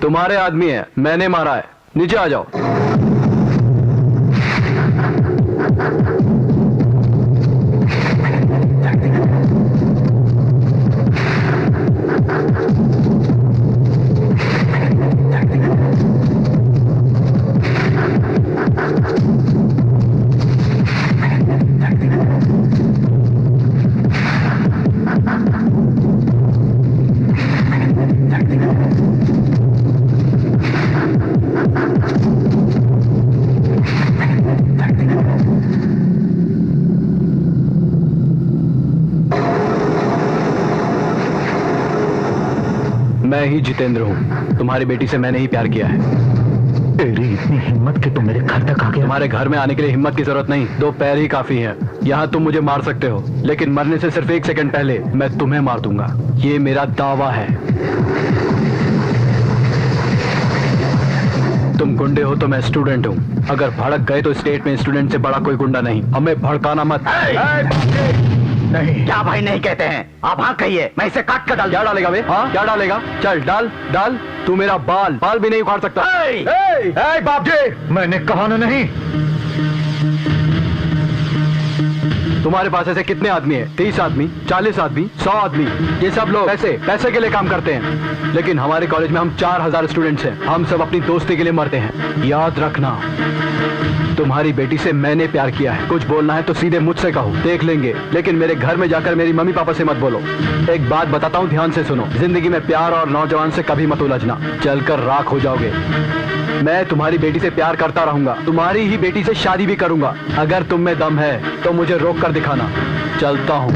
तुम्हारे आदमी है, मैंने मारा है। नीचे आ जाओ। मैं ही जितेंद्र हूँ। तुम्हारी बेटी से मैंने ही प्यार किया है। तेरी इतनी हिम्मत कि तुम मेरे घर तक आ गया? तुम्हारे घर में आने के लिए हिम्मत की जरूरत नहीं, 2 पैर ही काफी हैं। यहाँ तुम मुझे मार सकते हो, लेकिन मरने से सिर्फ 1 सेकंड पहले मैं तुम्हें मार दूंगा। ये मेरा दावा है। तुम गुंडे हो तो मैं स्टूडेंट हूँ। अगर भड़क गए तो स्टेट में स्टूडेंट से बड़ा कोई गुंडा नहीं। हमें भड़काना मत। नहीं, क्या भाई नहीं कहते हैं? आप हाँ कहिए, मैं इसे काट कर डाल। क्या डालेगा बे? हाँ क्या डालेगा? चल डाल डाल। तू मेरा बाल भी नहीं उखाड़ सकता। बाप जी, मैंने कहा ना नहीं। तुम्हारे पास ऐसे कितने आदमी हैं? 30 आदमी, 40 आदमी, 100 आदमी। ये सब लोग पैसे के लिए काम करते हैं। लेकिन हमारे कॉलेज में हम 4000 स्टूडेंट्स हैं। हम सब अपनी दोस्ती के लिए मरते हैं। याद रखना, तुम्हारी बेटी से मैंने प्यार किया है। कुछ बोलना है तो सीधे मुझसे कहो, देख लेंगे। लेकिन मेरे घर में जाकर मेरी मम्मी पापा से मत बोलो। एक बात बताता हूँ, ध्यान से सुनो। जिंदगी में प्यार और नौजवान से कभी मत उलझना, चलकर राख हो जाओगे। मैं तुम्हारी बेटी से प्यार करता रहूंगा, तुम्हारी ही बेटी से शादी भी करूंगा। अगर तुम में दम है तो मुझे रोक कर दिखाना। चलता हूँ।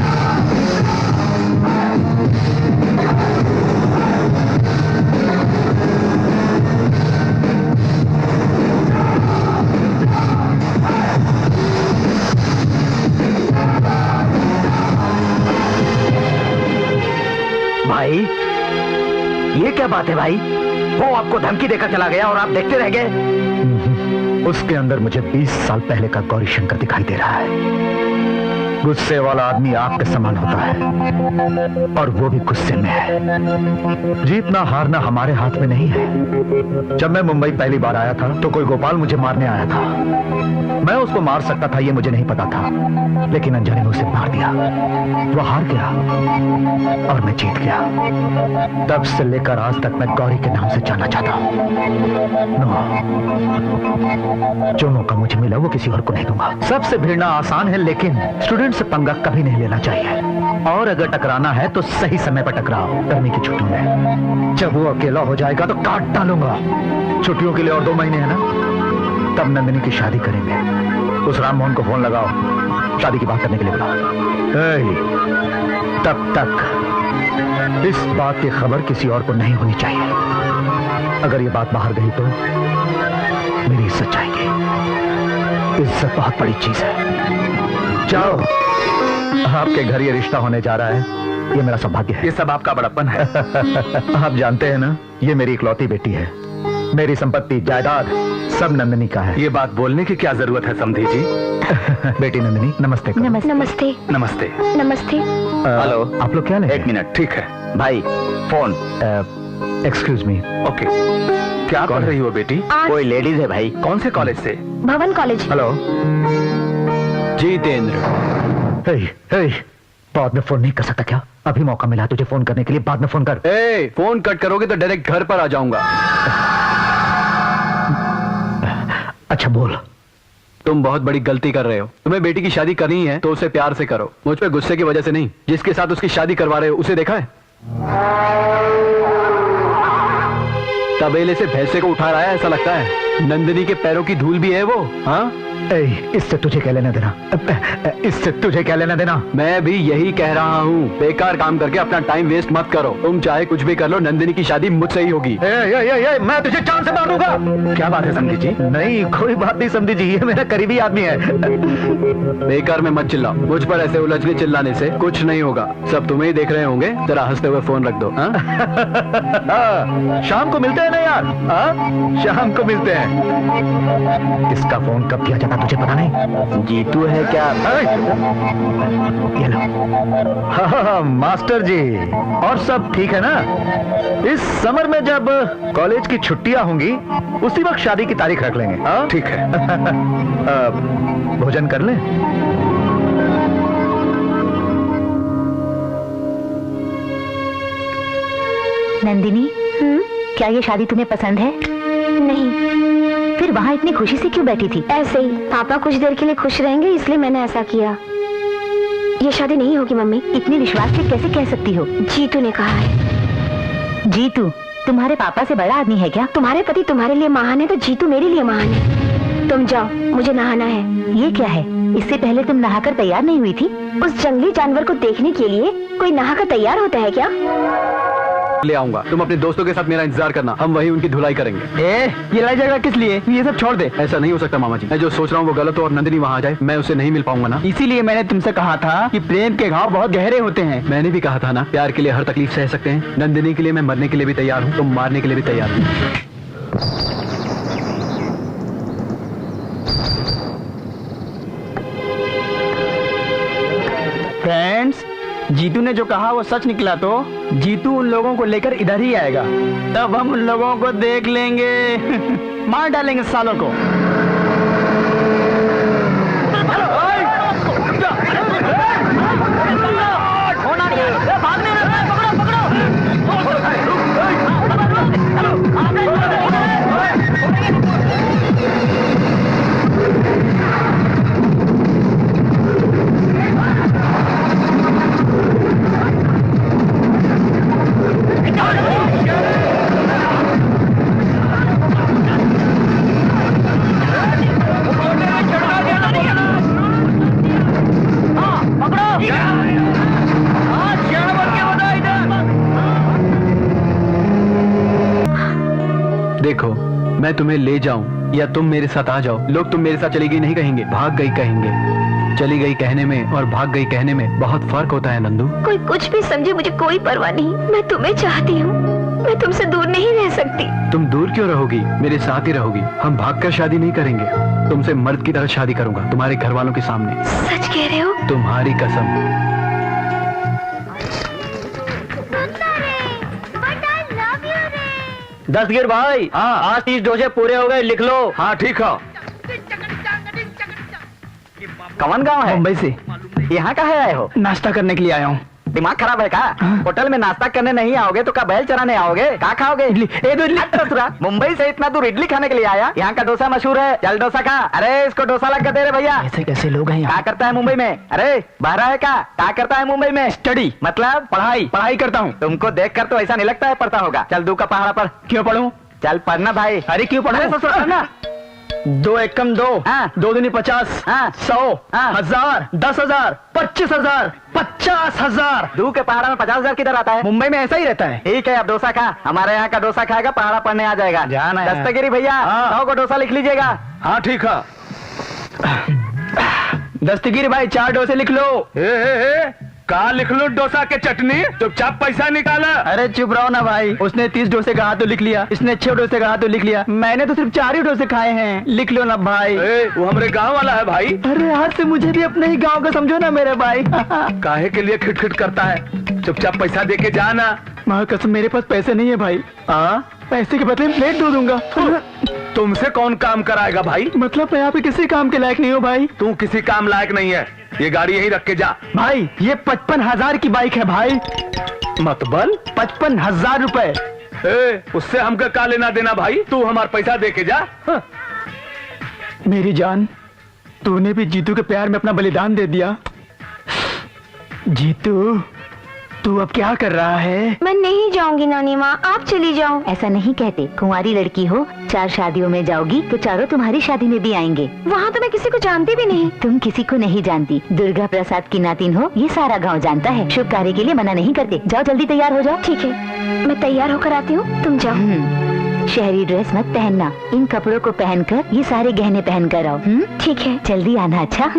भाई, ये क्या बात है भाई? वो आपको धमकी देकर चला गया और आप देखते रह गए? उसके अंदर मुझे 20 साल पहले का गौरी शंकर दिखाई दे रहा है। गुस्से वाला आदमी आग के समान होता है और वो भी गुस्से में है। जीतना हारना हमारे हाथ में नहीं है। जब मैं मुंबई पहली बार आया था तो कोई गोपाल मुझे मारने आया था। मैं उसको मार सकता था ये मुझे नहीं पता था, लेकिन अंजलि ने उसे मार दिया। वो हार गया और मैं जीत गया। तब से लेकर आज तक मैं गौरी के नाम से जाना चाहता हूं। जो मौका मुझे मिला वो किसी और को नहीं दूंगा। सबसे भिड़ना आसान है, लेकिन स्टूडेंट से पंगा कभी नहीं लेना चाहिए। और अगर टकराना है तो सही समय पर टकराओ। गर्मी की छुट्टियों में जब वो अकेला हो जाएगा तो काट डालूंगा। छुट्टियों के लिए और 2 महीने है ना, तब नंदिनी की शादी करेंगे। उस राम मोहन को फोन लगाओ, शादी की बात करने के लिए बुलाओ। तब तक इस बात की खबर किसी और को नहीं होनी चाहिए। अगर ये बात बाहर गई तो मेरी इज्जत जाएगी। इज्जत बहुत बड़ी चीज है। जाओ, आपके घर ये रिश्ता होने जा रहा है, ये मेरा सौभाग्य है। ये सब आपका बड़प्पन है। आप जानते हैं ना, ये मेरी इकलौती बेटी है। मेरी संपत्ति जायदाद सब नंदिनी का है। ये बात बोलने की क्या जरूरत है समधी जी? बेटी नंदिनी, नमस्ते करो। नमस्ते। नमस्ते। नमस्ते। हेलो, आप लोग क्या ले? 1 मिनट। ठीक है भाई, फोन। Excuse me. ओके। क्या कर रही हो बेटी? कोई लेडीज है भाई। कौन से कॉलेज से? भवन कॉलेज। हेलो जितेंद्र। हे, बाद में फोन नहीं कर सकता क्या? अभी मौका मिला तुझे फोन करने के लिए, बाद में फोन कर। फोन कट करोगे तो डायरेक्ट घर पर आ जाऊंगा। अच्छा बोल। तुम बहुत बड़ी गलती कर रहे हो। तुम्हें बेटी की शादी करनी है तो उसे प्यार से करो, मुझ पे गुस्से की वजह से नहीं। जिसके साथ उसकी शादी करवा रहे हो उसे देखा है? तबेले से भैंसे को उठा रहा है ऐसा लगता है। नंदिनी के पैरों की धूल भी है वो। हाँ, इससे तुझे क्या लेना देना? इससे तुझे क्या लेना देना? मैं भी यही कह रहा हूँ, बेकार काम करके अपना टाइम वेस्ट मत करो। तुम चाहे कुछ भी कर लो, नंदिनी की शादी मुझसे ही होगी। मैं तुझे जान से मारूंगा। क्या बात है समधी जी? नहीं, कोई बात नहीं समधी जी, ये मेरा करीबी आदमी है। बेकार में मत चिल्लाओ। मुझ पर ऐसे उलझने चिल्लाने से कुछ नहीं होगा। सब तुम्हें ही देख रहे होंगे। जरा हंसते हुए फोन रख दो। शाम को मिलते हैं ना यार? शाम को मिलते हैं। इसका फोन कब किया जाता तुझे पता नहीं? जीतू है क्या? ये लो। हाँ, मास्टर जी, और सब ठीक है ना? इस समर में जब कॉलेज की छुट्टियां होंगी उसी वक्त शादी की तारीख रख लेंगे। हाँ ठीक है। भोजन कर लें? नंदिनी, क्या ये शादी तुम्हें पसंद है? नहीं। फिर वहाँ इतनी खुशी से क्यों बैठी थी? ऐसे ही, पापा कुछ देर के लिए खुश रहेंगे इसलिए मैंने ऐसा किया। ये शादी नहीं होगी मम्मी। इतने विश्वास से कैसे कह सकती हो? जीतू ने कहा है। जीतू तुम्हारे पापा से बड़ा आदमी है क्या? तुम्हारे पति तुम्हारे लिए महान है तो जीतू मेरे लिए महान है। तुम जाओ, मुझे नहाना है। ये क्या है? इससे पहले तुम नहाकर तैयार नहीं हुई थी? उस जंगली जानवर को देखने के लिए कोई नहाकर तैयार होता है क्या? ले आऊंगा। तुम अपने दोस्तों के साथ मेरा इंतजार करना, हम वही उनकी धुलाई करेंगे। ये लाई जगह किस लिए? ये सब छोड़ दे। ऐसा नहीं हो सकता मामा जी। मैं जो सोच रहा हूँ वो गलत हो और नंदिनी वहाँ आ जाए, मैं उसे नहीं मिल पाऊंगा ना। इसीलिए मैंने तुमसे कहा था कि प्रेम के घाव बहुत गहरे होते हैं। मैंने भी कहा था ना, प्यार के लिए हर तकलीफ सह सकते हैं। नंदिनी के लिए मैं मरने के लिए भी तैयार हूँ, तुम मारने के लिए भी तैयार हूँ। फ्रेंड्स, जीतू ने जो कहा वो सच निकला तो जीतू उन लोगों को लेकर इधर ही आएगा। तब हम उन लोगों को देख लेंगे। मार डालेंगे सालों को। देखो, मैं तुम्हें ले जाऊं या तुम मेरे साथ आ जाओ, लोग तुम मेरे साथ चली गई नहीं कहेंगे, भाग गई कहेंगे। चली गई कहने में और भाग गई कहने में बहुत फर्क होता है नंदू। कोई कुछ भी समझे, मुझे कोई परवाह नहीं। मैं तुम्हें चाहती हूँ, मैं तुमसे दूर नहीं रह सकती। तुम दूर क्यों रहोगी, मेरे साथ ही रहोगी। हम भागकर शादी नहीं करेंगे, तुमसे मर्द की तरह शादी करूंगा, तुम्हारे घर वालों के सामने। सच कह रहे हो? तुम्हारी कसम। दस्तगीर भाई, हाँ। आज 30 डोजे पूरे हो गए, लिख लो। हाँ ठीक है। कौन गांव है? मुंबई से यहाँ काहे आए हो? नाश्ता करने के लिए आया हूँ। दिमाग खराब है का? होटल में नाश्ता करने नहीं आओगे तो क्या बैल चराने आओगे? क्या खाओगे? इडली। ए दो इडली। ससुरा, मुंबई से इतना दूर इडली खाने के लिए आया? यहाँ का डोसा मशहूर है, चल डोसा खा। अरे इसको डोसा लग कर दे रहे भैया। ऐसे कैसे लोग हैं क्या यहाँ? करता है मुंबई में? अरे बाहर है क्या करता है मुंबई में? स्टडी, मतलब पढ़ाई करता हूँ। तुमको देखकर तो ऐसा नहीं लगता है पढ़ता होगा। चल दू का पहाड़ा पर। क्यों पढ़ूं? चल पढ़ना भाई। अरे क्यों पढ़ूं? अरे ससुर पढ़ना। 2 एकम 2, हाँ। 2 दूनी 50, हाँ। 100, हाँ। 1000, 10,000, 25,000, 50,000। दू के पहाड़ा में 50,000 किधर आता है? मुंबई में ऐसा ही रहता है। ठीक है, अब डोसा खा। हमारे यहाँ का डोसा खाएगा, पहाड़ा पढ़ने आ जाएगा। जाना है। दस्तगिरी भैया, हाँ। 100 को डोसा लिख लीजिएगा। हाँ ठीक है। दस्तगीर भाई 4 डोसे लिख लो। कहा लिख लो डोसा के चटनी, चुपचाप पैसा निकाला। अरे चुप रहो ना भाई, उसने 30 डोसे कहा तो लिख लिया, इसने 6 डोसे कहा तो लिख लिया, मैंने तो सिर्फ 4 ही डोसे खाए हैं। लिख लो ना भाई। वो हमारे गांव वाला है भाई। अरे आज से मुझे भी अपने ही गांव का समझो ना मेरे भाई। काहे के लिए खिटखिट करता है, चुपचाप पैसा दे के जाना। माँ कसम मेरे पास पैसे नहीं है भाई। पैसे के बदले में प्लेट धो दूंगा। तुमसे कौन काम कराएगा भाई? मतलब मैं यहाँ पे किसी काम के लायक नहीं हूँ भाई। तू किसी काम लायक नहीं है, ये गाड़ी यहीं रख के जा। भाई ये 55,000 की बाइक है भाई। मतबल 55,000 रुपए। उससे हमको का लेना देना भाई, तू हमारा पैसा दे के जा। मेरी जान, तूने भी जीतू के प्यार में अपना बलिदान दे दिया। जीतू, तू अब क्या कर रहा है? मैं नहीं जाऊंगी नानी माँ, आप चली जाओ। ऐसा नहीं कहते, कुंवारी लड़की हो, 4 शादियों में जाओगी तो चारों तुम्हारी शादी में भी आएंगे। वहाँ तो मैं किसी को जानती भी नहीं। तुम किसी को नहीं जानती, दुर्गा प्रसाद की नातिन हो, ये सारा गांव जानता है। शुभ कार्य के लिए मना नहीं करते। जाओ जल्दी तैयार हो जाओ। ठीक है, मैं तैयार होकर आती हूँ, तुम जाओ। शहरी ड्रेस मत पहनना, इन कपड़ों को पहनकर ये सारे गहने पहन कर आओ। ठीक है, जल्दी आना। अच्छा।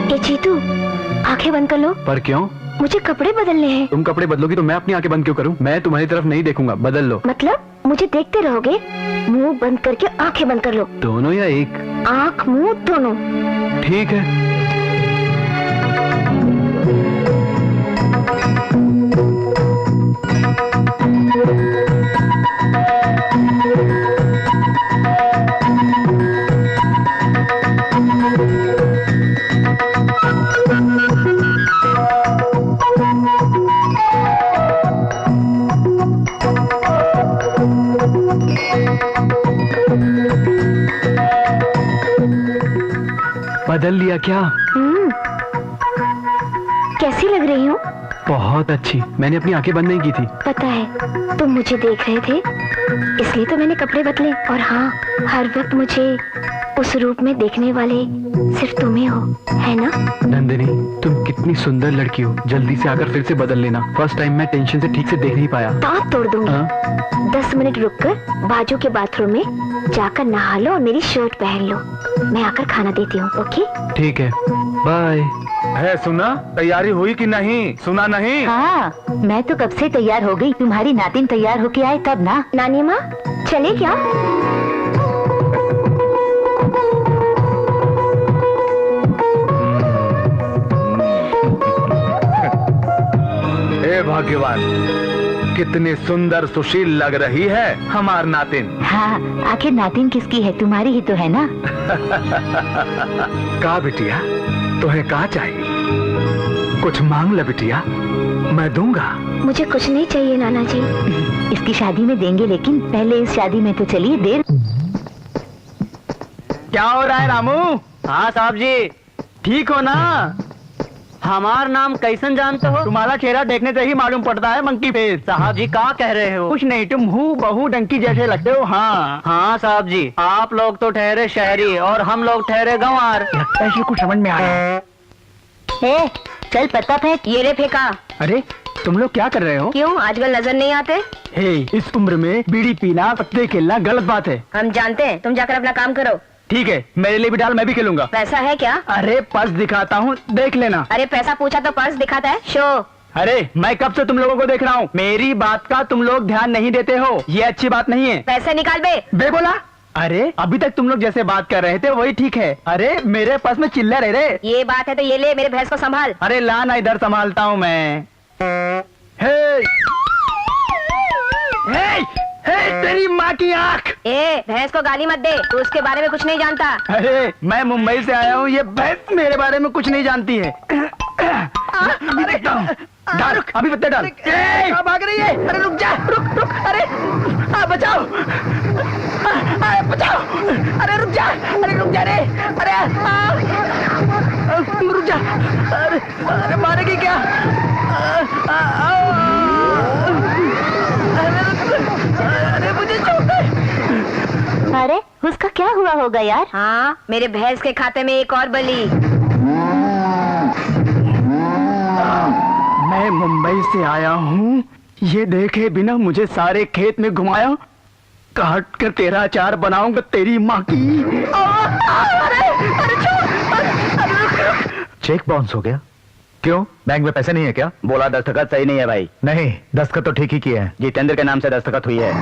ए जीतू, आंखें बंद कर लो। पर क्यों? मुझे कपड़े बदलने हैं। तुम कपड़े बदलोगी तो मैं अपनी आंखें बंद क्यों करूं? मैं तुम्हारी तरफ नहीं देखूंगा, बदल लो। मतलब मुझे देखते रहोगे? मुंह बंद करके आंखें बंद कर लो। दोनों या एक? आंख मुंह दोनों। ठीक है। बदल लिया क्या? कैसी लग रही हूँ? बहुत अच्छी। मैंने अपनी आंखें बंद नहीं की थी। पता है, तुम मुझे देख रहे थे, इसलिए तो मैंने कपड़े बदले। और हाँ, हर वक्त मुझे उस रूप में देखने वाले सिर्फ तुम ही हो, है ना? नंदिनी, तुम कितनी सुंदर लड़की हो। जल्दी से आकर फिर से बदल लेना। फर्स्ट टाइम मैं टेंशन से ठीक से देख नहीं पाया। दांत तोड़ दूंगी। 10 मिनट रुककर बाजू के बाथरूम में जाकर नहा लो और मेरी शर्ट पहन लो। मैं आकर खाना देती हूँ। ओके? ठीक है, बाय। है सुना, तैयारी हुई कि नहीं? सुना नहीं? हाँ, मैं तो कब से तैयार हो गई। तुम्हारी नातिन तैयार होके आए तब ना। नानी माँ, चले क्या? हे भगवान, कितनी सुंदर सुशील लग रही है हमार नातिन। हाँ, आखिर नातिन किसकी है? तुम्हारी ही तो है ना। का बिटिया, तुम्हें का चाहिए? कुछ मांग ले बिटिया, मैं दूंगा। मुझे कुछ नहीं चाहिए नाना जी। इसकी शादी में देंगे, लेकिन पहले इस शादी में तो चलिए। देर क्या हो रहा है रामू? हाँ साहब जी। ठीक हो ना? हमार नाम कैसन जानते हो? तुम्हारा चेहरा देखने से ही मालूम पड़ता है, मंकी फेस। साहब जी क्या कह रहे हो? कुछ नहीं, तुम हूँ बहू डंकी जैसे लगते हो। हाँ हाँ साहब जी, आप लोग तो ठहरे शहरी और हम लोग ठहरे गंवार। लगता है कुछ समझ में आ रहा है। चल पत्ता फेंक। ये रे फेंका। अरे तुम लोग क्या कर रहे हो? क्यों आजकल नजर नहीं आते? हे, इस उम्र में बीड़ी पीना, पत्ते खेलना गलत बात है। हम जानते हैं, तुम जाकर अपना काम करो। ठीक है, मेरे लिए भी डाल, मैं भी खेलूंगा। पैसा है क्या? अरे पर्स दिखाता हूँ, देख लेना। अरे पैसा पूछा तो पर्स दिखाता है, शो। अरे मैं कब से तुम लोगों को देख रहा हूँ, मेरी बात का तुम लोग ध्यान नहीं देते हो, ये अच्छी बात नहीं है। पैसे निकाल बे। बे बोला? अरे अभी तक तुम लोग जैसे बात कर रहे थे वही ठीक है। अरे मेरे पास में चिल्ला रहे रे। ये बात है तो ये ले, मेरे भैंस को संभाल। अरे ला ना, इधर संभालता हूँ मैं। हे! हे! हे, तेरी माँ की आँख! ए, भैंस को गाली मत दे, तू उसके बारे में कुछ नहीं जानता। अरे मैं मुंबई से आया हूँ, ये भैंस मेरे बारे में कुछ नहीं जानती है। अरे डाल, अभी पत्ते डाल। कहाँ भाग रही है? अरे रुक जा, रुक, अरे बचाओ, बचाओ, अरे रुक जा रे, अरे रुक जा, अरे मारेगी क्या? अरे मुझे चोट है। अरे उसका क्या हुआ होगा यार? हाँ, मेरे भैंस के खाते में एक और बली। मैं मुंबई से आया हूँ, ये देखे बिना मुझे सारे खेत में घुमाया, काट कर तेरा अचार बनाऊंगा तेरी माँ की। चेक बाउंस हो गया? क्यों, बैंक में पैसे नहीं है क्या? बोला दस्तखत सही नहीं है भाई। नहीं, दस्तखत तो ठीक ही किए हैं। जितेंद्र के नाम से दस्तखत हुई है।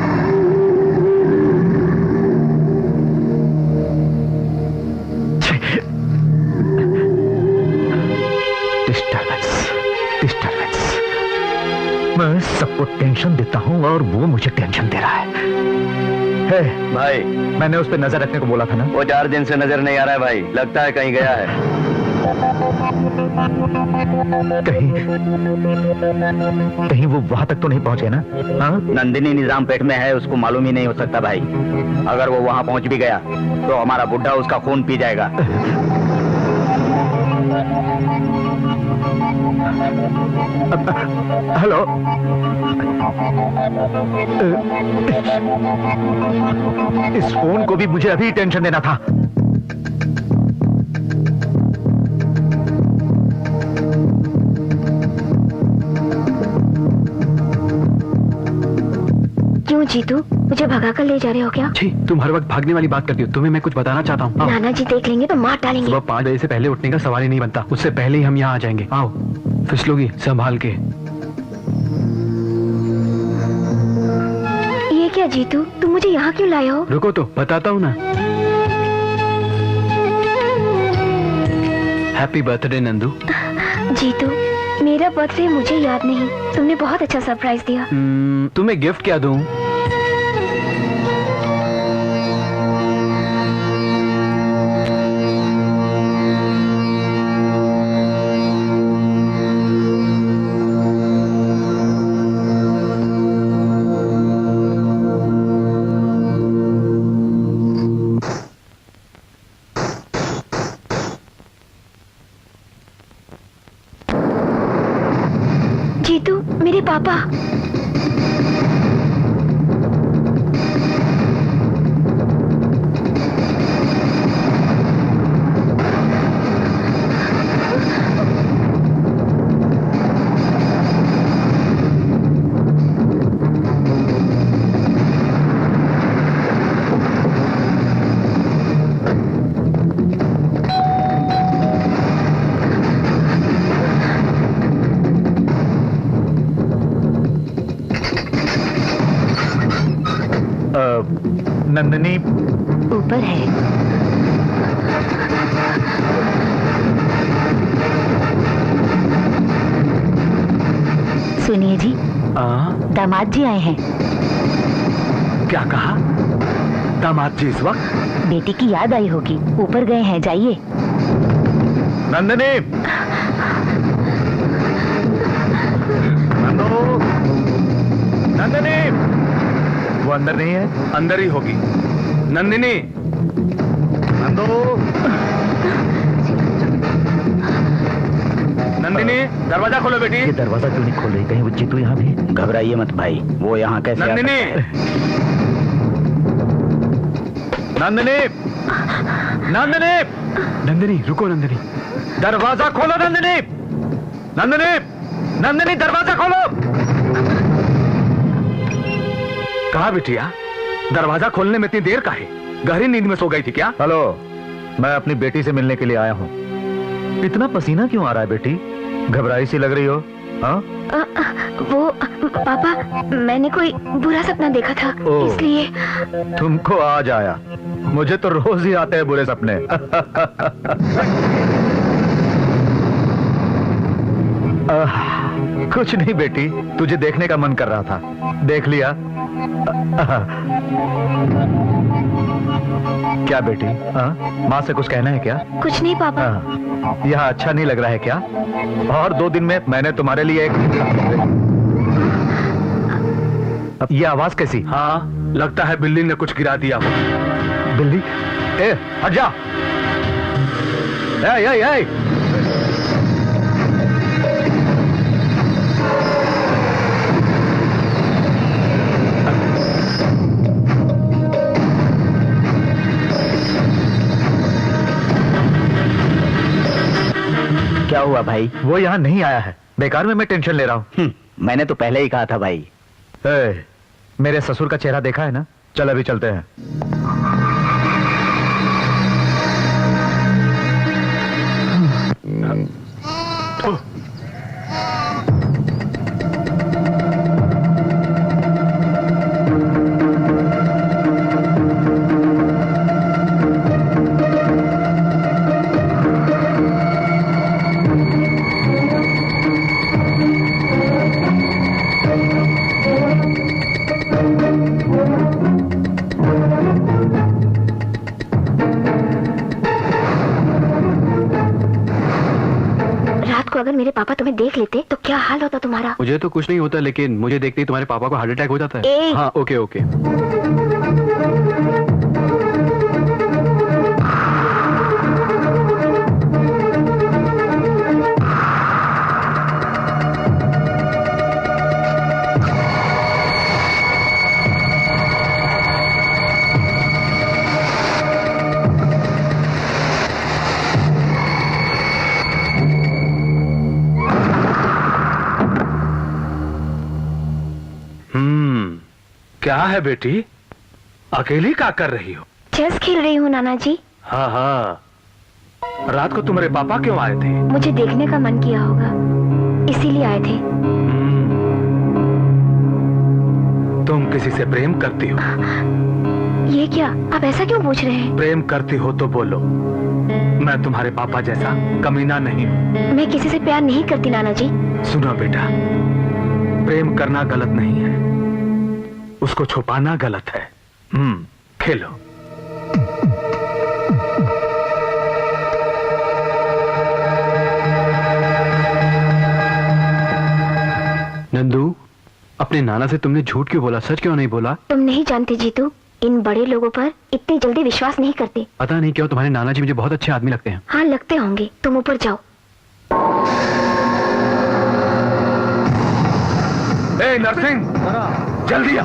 डिस्टर्बेंस। मैं सबको टेंशन देता हूँ और वो मुझे टेंशन दे रहा है। भाई मैंने उस पर नजर रखने को बोला था ना? वो 4 दिन से नजर नहीं आ रहा है भाई, लगता है कहीं गया है। कहीं वो वहां तक तो नहीं पहुंचे ना? हाँ? नंदिनी निजामपेट में है, उसको मालूम ही नहीं हो सकता भाई। अगर वो वहां पहुंच भी गया तो हमारा बुढ़ा उसका खून पी जाएगा। हेलो, इस फोन को भी मुझे अभी टेंशन देना था। क्यों जीतू, मुझे भगा कर ले जा रहे हो क्या? छी, तुम हर वक्त भागने वाली बात करती हो। तुम्हें मैं कुछ बताना चाहता हूँ। नाना जी देख लेंगे तो मार डालेंगे। सुबह 5 बजे से पहले उठने का सवाल ही नहीं बनता, उससे पहले ही हम यहाँ आ जाएंगे। आओ, फिसलोगी संभाल के। ये क्या जीतू, तुम मुझे यहाँ क्यों लाए हो? रुको तो बताता हूँ ना। Happy birthday Nandu. जीतू, मेरा बर्थडे मुझे याद नहीं, तुमने बहुत अच्छा सरप्राइज दिया। तुम्हें गिफ्ट क्या दूं? जीतू, मेरे पापा। नंदिनी ऊपर है। सुनिए जी, दामाद जी आए हैं। क्या कहा? दामाद जी इस वक्त? बेटी की याद आई होगी, ऊपर गए हैं, जाइए। नंदिनी, नंदिनी, वो अंदर नहीं है? अंदर ही होगी। नंदिनी, नंदिनी, दरवाजा खोलो बेटी। ये दरवाजा क्यों नहीं खोल रही? कहीं वो जीतू यहाँ भी? घबराइए मत भाई, वो यहाँ कैसे आ नंदिनी, नंदिनी, नंदिनी, नंदिनी रुको। नंदिनी, दरवाजा खोलो। नंदिनी, नंदिनी, नंदिनी दरवाजा खोलो। कहा बिटिया, दरवाजा खोलने में इतनी देर का है? गहरी नींद में सो गई थी क्या? हेलो, मैं अपनी बेटी से मिलने के लिए आया हूँ। इतना पसीना क्यों आ रहा है बेटी? घबराई सी लग रही हो? हाँ? वो पापा, मैंने कोई बुरा सपना देखा था, ओह। इसलिए। तुमको आज आया, मुझे तो रोज ही आते हैं बुरे सपने। कुछ नहीं बेटी, तुझे देखने का मन कर रहा था, देख लिया। क्या बेटी, माँ से कुछ कहना है क्या? कुछ नहीं पापा। यह अच्छा नहीं लग रहा है क्या? और 2 दिन में मैंने तुम्हारे लिए एक... ये आवाज कैसी? हाँ, लगता है बिल्ली ने कुछ गिरा दिया हो। बिल्ली? ए, हट जा। ए। क्या हुआ भाई? वो यहाँ नहीं आया है, बेकार में मैं टेंशन ले रहा हूँ। मैंने तो पहले ही कहा था भाई। मेरे ससुर का चेहरा देखा है ना? चल अभी चलते हैं। अगर मेरे पापा तुम्हें देख लेते तो क्या हाल होता तुम्हारा? मुझे तो कुछ नहीं होता, लेकिन मुझे देखते ही तुम्हारे पापा को हार्ट अटैक हो जाता है। हाँ, ओके ओके। क्या है बेटी, अकेली क्या कर रही हो? चेस खेल रही हूँ नाना जी। हाँ हाँ, रात को तुम्हारे पापा क्यों आए थे? मुझे देखने का मन किया होगा, इसीलिए आए थे। तुम किसी से प्रेम करती हो? ये क्या, आप ऐसा क्यों पूछ रहे हैं? प्रेम करती हो तो बोलो, मैं तुम्हारे पापा जैसा कमीना नहीं हूँ। मैं किसी से प्यार नहीं करती नाना जी। सुनो बेटा, प्रेम करना गलत नहीं है, उसको छुपाना गलत है। खेलो। नंदू, अपने नाना से तुमने झूठ क्यों बोला? सच क्यों नहीं बोला? तुम नहीं जानते जीतू, इन बड़े लोगों पर इतनी जल्दी विश्वास नहीं करते। पता नहीं क्यों तुम्हारे नाना जी मुझे बहुत अच्छे आदमी लगते हैं। हाँ, लगते होंगे। तुम ऊपर जाओ। ए नरसिंह, जल्दी आ।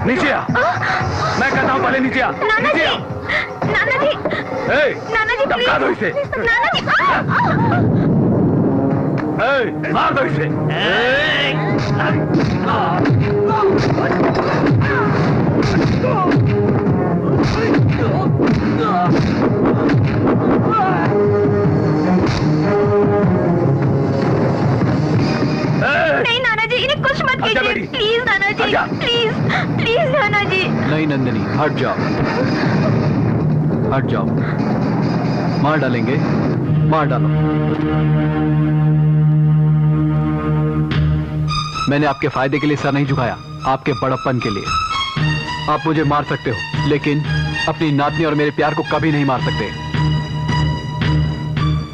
नीचे आ। मैं कहता हूँ पहले नीचे आ। नीचे आ। नाना जी, नाना जी, धक्का दो इसे। नाना जी, मार दो इसे। नहीं नाना जी, इन्हें कुछ मत कीजिए, please Nana ji, please please नाना जी। नहीं नंदिनी, हट जाओ, हट जाओ। मार डालेंगे, मार डालो। मैंने आपके फायदे के लिए सर नहीं झुकाया, आपके बड़प्पन के लिए। आप मुझे मार सकते हो, लेकिन अपनी नातनी और मेरे प्यार को कभी नहीं मार सकते।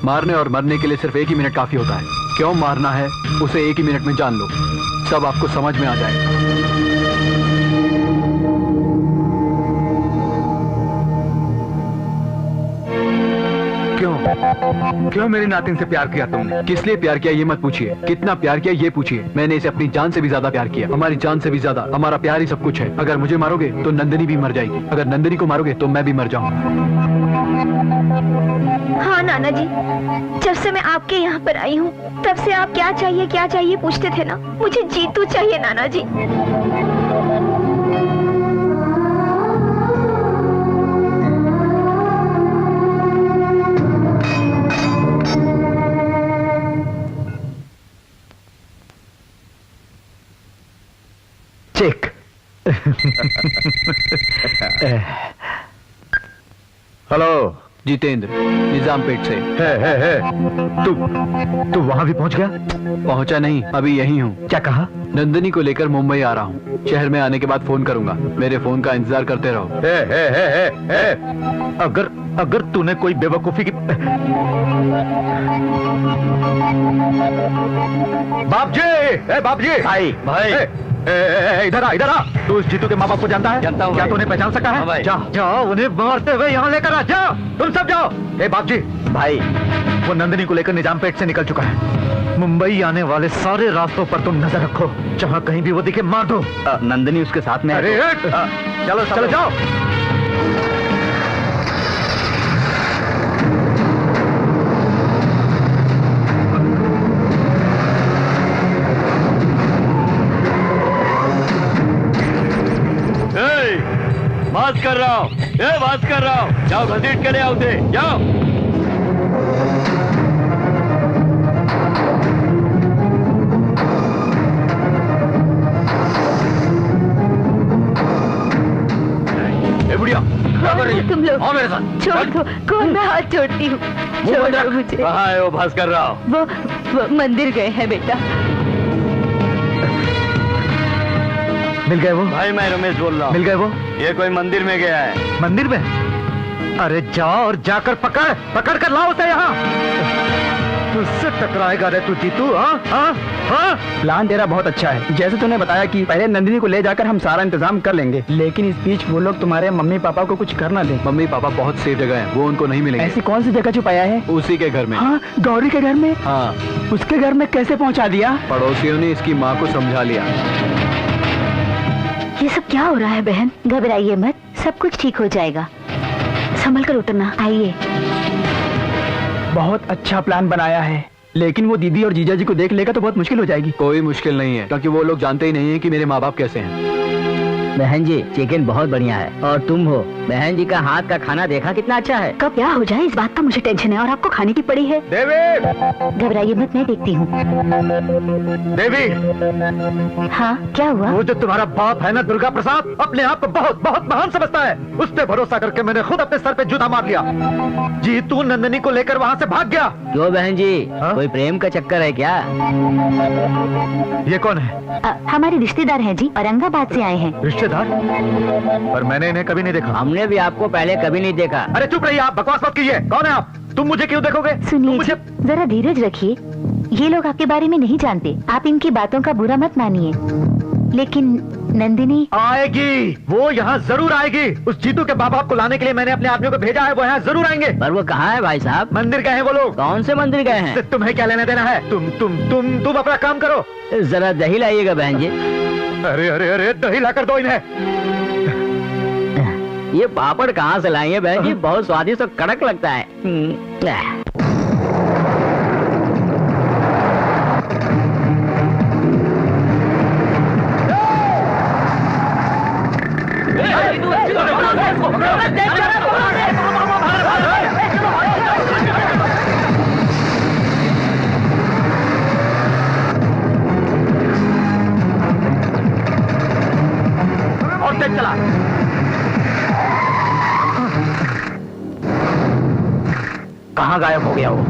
मारने और मरने के लिए सिर्फ 1 ही मिनट काफी होता है। क्यों मारना है उसे 1 ही मिनट में जान लो, सब आपको समझ में आ जाएगा। क्यों? क्यों मेरी नातिन से प्यार किया तुमने? किस लिए प्यार किया ये मत पूछिए, कितना प्यार किया ये पूछिए। मैंने इसे अपनी जान से भी ज्यादा प्यार किया, हमारी जान से भी ज्यादा। हमारा प्यार ही सब कुछ है। अगर मुझे मारोगे तो नंदिनी भी मर जाएगी, अगर नंदिनी को मारोगे तो मैं भी मर जाऊंगा। हाँ नाना जी, जब से मैं आपके यहाँ पर आई हूँ तब से आप क्या चाहिए पूछते थे ना। मुझे जीतू चाहिए नाना जी। चेक। हेलो जितेंद्र, निजामपेट से। है। तू वहां भी पहुंच गया? पहुंचा नहीं, अभी यही हूँ। क्या कहा? नंदिनी को लेकर मुंबई आ रहा हूँ। शहर में आने के बाद फोन करूंगा, मेरे फोन का इंतजार करते रहो। अगर तूने कोई बेवकूफी की बाप जी भाई इधर आ। तू उस जीतू के माँ बाप को जानता है? जानता हूँ क्या भाई। तू उन्हें पहचान सका है? भाई। जाओ उन्हें मारते हुए यहाँ लेकर आ जाओ। तुम सब जाओ। बाप जी भाई, वो नंदिनी को लेकर निजामपेट से निकल चुका है। मुंबई आने वाले सारे रास्तों पर तुम नजर रखो, जहाँ कहीं भी वो दिखे मार दो। नंदिनी उसके साथ में है। अरे चलो जाओ। बात कर रहा हूँ, जाओ घसीट के ले आओ उसे, जाओ। बुढ़िया क्या कर रही है? तुम लोग आओ मेरे साथ। छोड़ दो, कौन? मैं हाथ जोड़ती हूँ, छोड़ दो मुझे। कहाँ है वो भास्कर राव? वो मंदिर गए हैं बेटा। मिल गए वो? भाई मैं रमेश बोल रहा हूँ। मिल गए वो? ये कोई मंदिर में गया है। मंदिर में? अरे जाओ और जाकर पकड़ कर लाओ उसे यहाँ। तुझसे टकराएगा रे तू जीतू। हाँ? प्लान तेरा बहुत अच्छा है। जैसे तूने बताया कि पहले नंदिनी को ले जाकर हम सारा इंतजाम कर लेंगे, लेकिन इस बीच वो लोग तुम्हारे मम्मी पापा को कुछ करना दे। मम्मी पापा बहुत सेफ जगह है, वो उनको नहीं मिलेंगे। ऐसी कौन सी जगह छुपाया है? उसी के घर में। हाँ, गौरी के घर में? हाँ। उसके घर में कैसे पहुँचा दिया? पड़ोसियों ने इसकी माँ को समझा लिया। ये सब क्या हो रहा है बहन? घबराइए मत, सब कुछ ठीक हो जाएगा। संभल कर उतरना। आइए। बहुत अच्छा प्लान बनाया है, लेकिन वो दीदी और जीजा जी को देख लेगा तो बहुत मुश्किल हो जाएगी। कोई मुश्किल नहीं है, क्योंकि वो लोग जानते ही नहीं है कि मेरे माँ बाप कैसे हैं। बहन जी चिकन बहुत बढ़िया है, और तुम हो बहन जी का हाथ का खाना देखा कितना अच्छा है। कब क्या हो जाए इस बात का मुझे टेंशन है, और आपको खाने की पड़ी है। देवी! घबराइए मत, मैं देखती हूँ। देवी! हाँ क्या हुआ? वो जो तुम्हारा बाप है ना दुर्गा प्रसाद, अपने आप को बहुत बहुत महान समझता है। उस पे भरोसा करके मैंने खुद अपने सर पे जूता मार लिया। जीतू नंदिनी को लेकर वहाँ से भाग गया। क्यों बहन जी? कोई प्रेम का चक्कर है क्या? ये कौन है? हमारे रिश्तेदार हैं जी, औरंगाबाद से आए हैं। रिश्तेदार? पर मैंने इन्हें कभी नहीं देखा। हमने भी आपको पहले कभी नहीं देखा। अरे चुप रहिए, आप बकवास मत कीजिए। कौन है आप? तुम मुझे क्यों देखोगे? सुनिए मुझे... जरा धीरज रखिए, ये लोग आपके बारे में नहीं जानते, आप इनकी बातों का बुरा मत मानिए। लेकिन नंदिनी आएगी, वो यहाँ जरूर आएगी। उस जीतू के बाप को लाने के लिए मैंने अपने आदमियों को भेजा है, वो यहाँ जरूर आएंगे। पर वो कहाँ है भाई साहब? मंदिर गए हैं वो लोग। कौन से मंदिर गए हैं? तुम्हें क्या लेना देना है? तुम अपना काम करो। जरा दही लाइएगा बहन जी। अरे अरे अरे, दही लाकर दो इन्हें। ये पापड़ कहाँ से लाएंगे बहन जी? बहुत स्वादिष्ट और कड़क लगता है। और तेज चला। कहाँ गायब हो गया वो?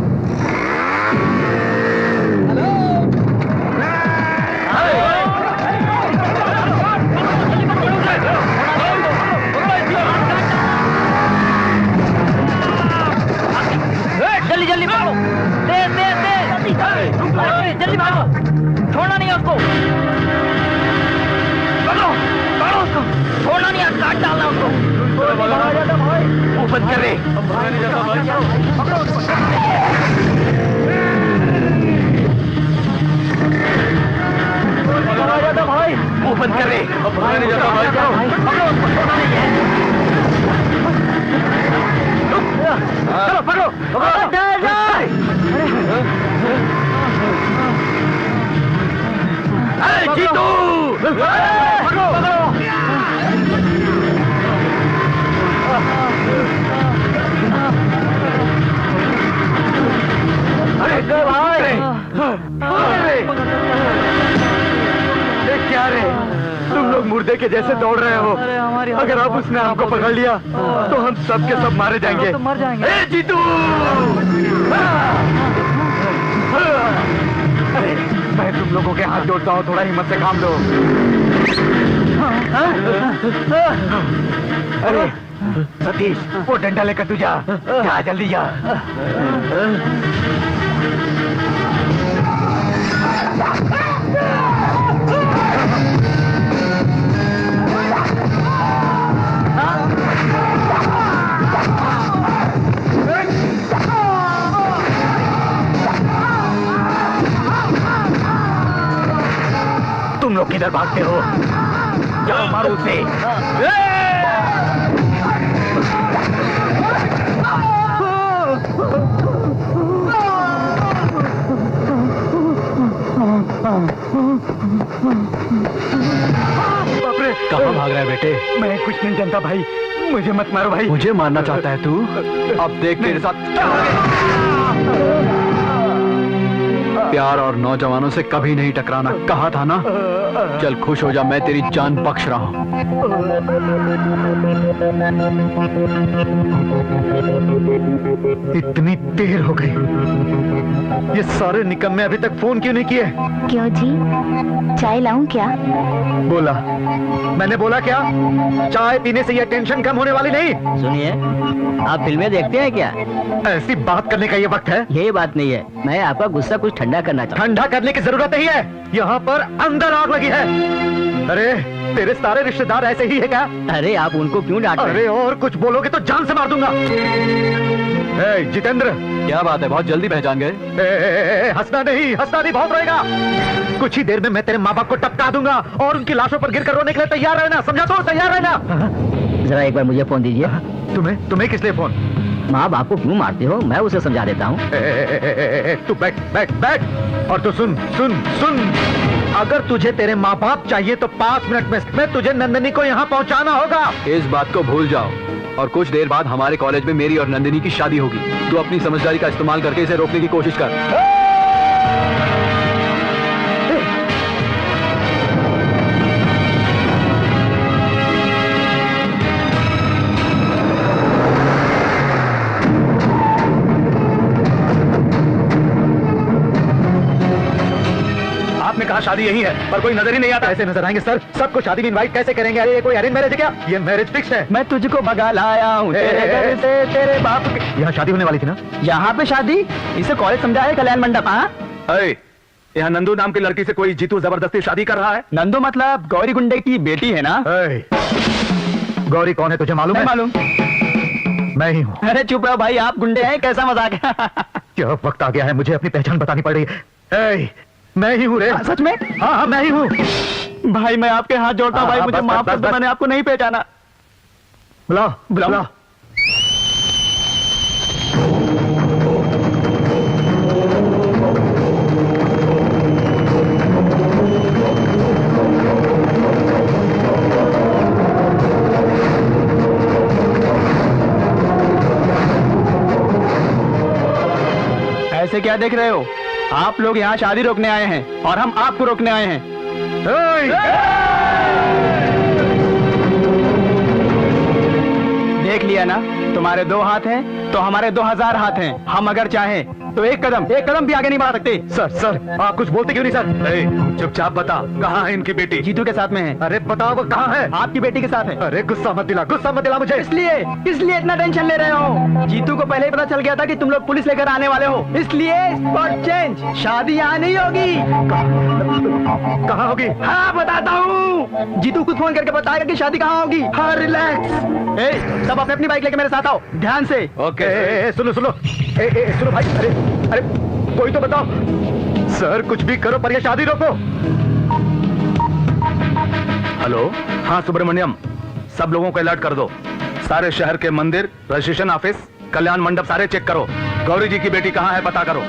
जल्दी जल्दी भागो, जल्दी भागो, छोड़ना नहीं है उसको, पकड़ो उसको, छोड़ना नहीं है, काट डालना उसको। वो बंद कर दे। बंद कर रहे। चलो पकड़ो अरे जीतू, पकड़ो अरे भाई, क्या रे, तुम लोग मुर्दे के जैसे दौड़ रहे हो। अगर अब उसने हमको पकड़ लिया तो हम सब के सब मारे जाएंगे। मर जाएंगे। ए जीतू, अरे मैं तुम लोगों के हाथ जोड़ता हूँ, थोड़ा हिम्मत से काम लो। अरे सतीश, वो डंडा लेकर तू जा, जल्दी जा। तुम लोग किधर भागते हो? जाओ मारो उसे। बापरे, कहाँ भाग रहा है बेटे? मैं कुछ नहीं जानता भाई, मुझे मत मारो भाई। मुझे मारना चाहता है तू? अब देख तेरे साथ क्या प्यार और नौजवानों से कभी नहीं टकराना कहा था ना। चल खुश हो जा, मैं तेरी जान बख्श रहा हूँ। इतनी देर हो गई, ये सारे निकम्मे अभी तक फोन क्यों नहीं किए? क्यों जी, चाय लाऊं क्या? बोला, मैंने बोला क्या? चाय पीने से ये टेंशन कम होने वाली नहीं। सुनिए, आप फिल्में देखते हैं क्या? ऐसी बात करने का ये वक्त है? यही बात नहीं है, मैं आपका गुस्सा कुछ ठंडा करना चाहता हूँ। ठंडा करने की जरूरत नहीं है, यहाँ पर अंदर आग लगी है। अरे तेरे सारे रिश्तेदार ऐसे ही है क्या? अरे आप उनको क्यों डांट रहे हैं? अरे और कुछ बोलोगे तो जान से मार दूंगा। ए, जितेंद्र, क्या बात है, बहुत जल्दी पहचान गए? हंसना नहीं बहुत रहेगा। कुछ ही देर में मैं तेरे माँ बाप को टपका दूंगा और उनकी लाशों पर गिरकर रोने के लिए तैयार रहना, समझा? तो तैयार रहना। जरा एक बार मुझे फोन दीजिए। तुम्हें किस लिए फोन? माँ बाप को क्यों मारते हो, मैं उसे समझा देता हूँ। तू बैठ और तू सुन। अगर तुझे तेरे माँ बाप चाहिए तो 5 मिनट में तुझे नंदिनी को यहाँ पहुँचाना होगा। इस बात को भूल जाओ और कुछ देर बाद हमारे कॉलेज में मेरी और नंदिनी की शादी होगी। तू अपनी समझदारी का इस्तेमाल करके इसे रोकने की कोशिश कर। आपने कहा शादी यही है, पर कोई नजर ही नहीं आता। ऐसे नजर आएंगे सर, सबको शादी में इनवाइट कैसे करेंगे? अरे ये कोई अरेंज मैरिज है क्या? ये मैरिज फिक्स है। मैं तुझको भगा लाया हूँ तेरे घर से, तेरे बाप के। यहाँ शादी होने वाली थी ना? यहाँ पे शादी? इसे कॉलेज समझा है कल्याण मंडप? हाँ, यहाँ नंदू नाम की लड़की से कोई जीतू जबरदस्ती शादी कर रहा है। नंदू मतलब गौरी गुंडे की बेटी है ना? गौरी कौन है तुझे मालूम है? मालूम, मैं ही हूँ। अरे चुप रहो भाई, आप गुंडे हैं, कैसा मजाक है? क्या वक्त आ गया है, मुझे अपनी पहचान बतानी पड़ रही है। मैं ही हूँ रे। सच में? हाँ मैं ही हूँ भाई। मैं आपके हाथ जोड़ता हूँ भाई, मुझे माफ कर दो, मैंने आपको नहीं पहचाना। बुलाओ। ऐसे क्या देख रहे हो? आप लोग यहाँ शादी रोकने आए हैं और हम आपको रोकने आए हैं। देख लिया ना, तुम्हारे 2 हाथ हैं तो हमारे 2000 हाथ हैं। हम अगर चाहें तो एक कदम भी आगे नहीं बढ़ा सकते। सर आप कुछ बोलते क्यों नहीं सर? चुपचाप बता, कहाँ है इनकी बेटी? जीतू के साथ में है। अरे बताओ वो कहाँ है? आपकी बेटी के साथ है। अरे गुस्सा मत दिला मुझे। इसलिए इतना टेंशन ले रहे हो? जीतू को पहले ही पता चल गया था कि तुम लोग पुलिस लेकर आने वाले हो, इसलिए स्पॉट चेंज। शादी यहाँ नहीं होगी। कहाँ होगी? हाँ बताता हूँ, जीतू खुद फोन करके बताएगा कि शादी कहाँ होगी। हाँ रिलैक्स। सब अपनी बाइक लेके मेरे साथ आओ, ध्यान से। ओके। सुनो सुनो भाई। अरे कोई तो बताओ। सर कुछ भी करो पर ये शादी रोको। हेलो, हाँ सुब्रमण्यम, सब लोगों को अलर्ट कर दो। सारे शहर के मंदिर, रजिस्ट्रेशन ऑफिस, कल्याण मंडप सारे चेक करो। गौरी जी की बेटी कहाँ है पता करो।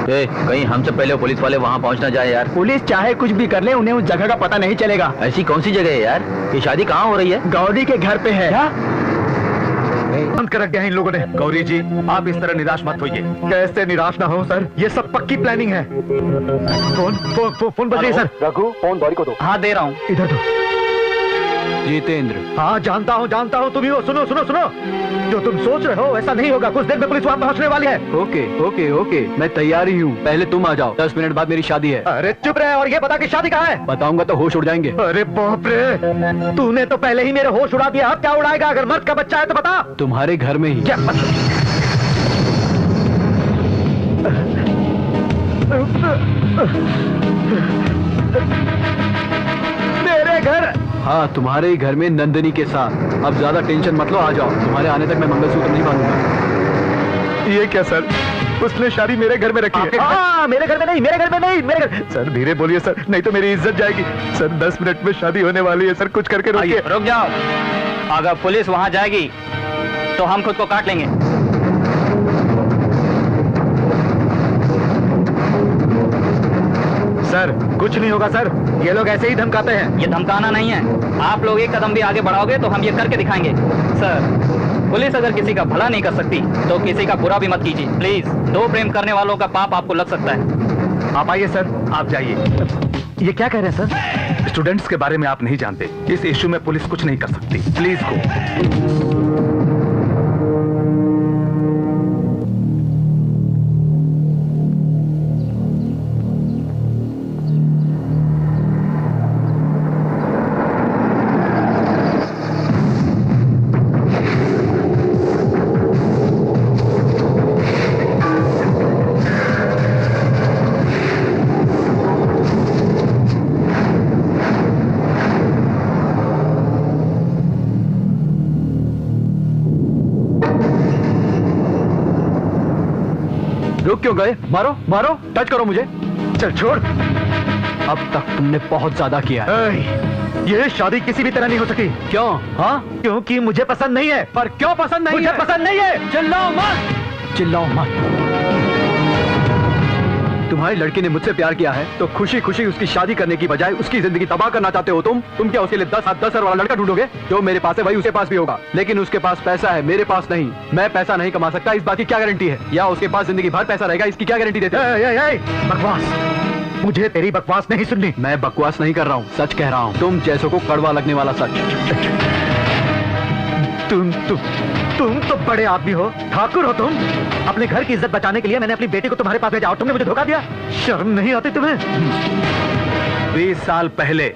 कहीं हमसे पहले पुलिस वाले वहाँ पहुँच ना जाए यार। पुलिस चाहे कुछ भी कर ले, उन्हें उस जगह का पता नहीं चलेगा। ऐसी कौन सी जगह है यार? ये शादी कहाँ हो रही है? गौरी के घर पे है। क्या बंद कर रखा है इन लोगों ने। गौरी जी, आप इस तरह निराश मत होइए। कैसे निराश ना हो सर, ये सब पक्की प्लानिंग है। फोन बज रही है सर। रघु, फोन गौरी को दो। हाँ दे रहा हूँ। इधर दो। जितेंद्र। हाँ जानता हूँ तुम ही हो। सुनो सुनो सुनो, जो तुम सोच रहे हो ऐसा नहीं होगा। कुछ देर में पुलिस वहाँ पहुँचने वाली है। ओके ओके ओके, मैं तैयार ही हूँ। पहले तुम आ जाओ, 10 मिनट बाद मेरी शादी है। अरे चुप रहे और ये बता कि शादी कहाँ है? बताऊंगा तो होश उड़ जाएंगे। अरे बाप रे, तूने तो पहले ही मेरे होश उड़ा दिया। अब क्या उड़ाएगा? अगर मर्द का बच्चा है तो बता। तुम्हारे घर में ही। क्या मेरे घर? हाँ, तुम्हारे ही घर में नंदिनी के साथ। अब ज्यादा टेंशन मत लो, आ जाओ। तुम्हारे आने तक मैं मंगलसूत्र नहीं बांधूंगा। ये क्या सर, उसने शादी मेरे घर में रखी है? हाँ, मेरे घर में नहीं, मेरे घर में नहीं, मेरे घर। सर धीरे बोलिए सर, नहीं तो मेरी इज्जत जाएगी। सर 10 मिनट में शादी होने वाली है सर, कुछ करके रोकिए। रुक जाओ, अगर पुलिस वहाँ जाएगी तो हम खुद को काट लेंगे। सर कुछ नहीं होगा सर, ये लोग ऐसे ही धमकाते हैं। ये धमकाना नहीं है, आप लोग एक कदम भी आगे बढ़ाओगे तो हम ये करके दिखाएंगे। सर, पुलिस अगर किसी का भला नहीं कर सकती तो किसी का बुरा भी मत कीजिए प्लीज। दो प्रेम करने वालों का पाप आपको लग सकता है। आप आइए सर, आप जाइए। ये क्या कह रहे हैं सर? स्टूडेंट्स के बारे में आप नहीं जानते। इस इश्यू में पुलिस कुछ नहीं कर सकती। Please go. रुक क्यों गए? मारो मारो, टच करो मुझे। चल छोड़। अब तक तुमने बहुत ज्यादा किया है। ये शादी किसी भी तरह नहीं हो सकी। क्यों? हाँ, क्योंकि मुझे पसंद नहीं है। पर क्यों पसंद नहीं मुझे है? पसंद नहीं है। चिल्लाओ मत, चिल्लाओ मत। तुम्हारी लड़की ने मुझसे प्यार किया है तो खुशी खुशी उसकी शादी करने की बजाय उसकी जिंदगी तबाह करना चाहते हो तुम क्या उसके लिए 10 वाला लड़का ढूंढोगे? जो मेरे पास है वही उसके पास भी होगा, लेकिन उसके पास पैसा है, मेरे पास नहीं। मैं पैसा नहीं कमा सकता, इस बात की क्या गारंटी है? या उसके पास जिंदगी भर पैसा रहेगा, इसकी क्या गारंटी देते हो? बकवास, मुझे तेरी बकवास नहीं सुननी। मैं बकवास नहीं कर रहा हूँ, सच कह रहा हूँ। तुम जैसों को कड़वा लगने वाला सच। तुम तो बड़े आदमी हो, ठाकुर हो तुम। अपने घर की इज्जत बचाने के लिए मैंने अपनी बेटी को तुम्हारे पास भेजा और तुमने मुझे धोखा दिया। शर्म नहीं आती तुम्हें? 20 साल पहले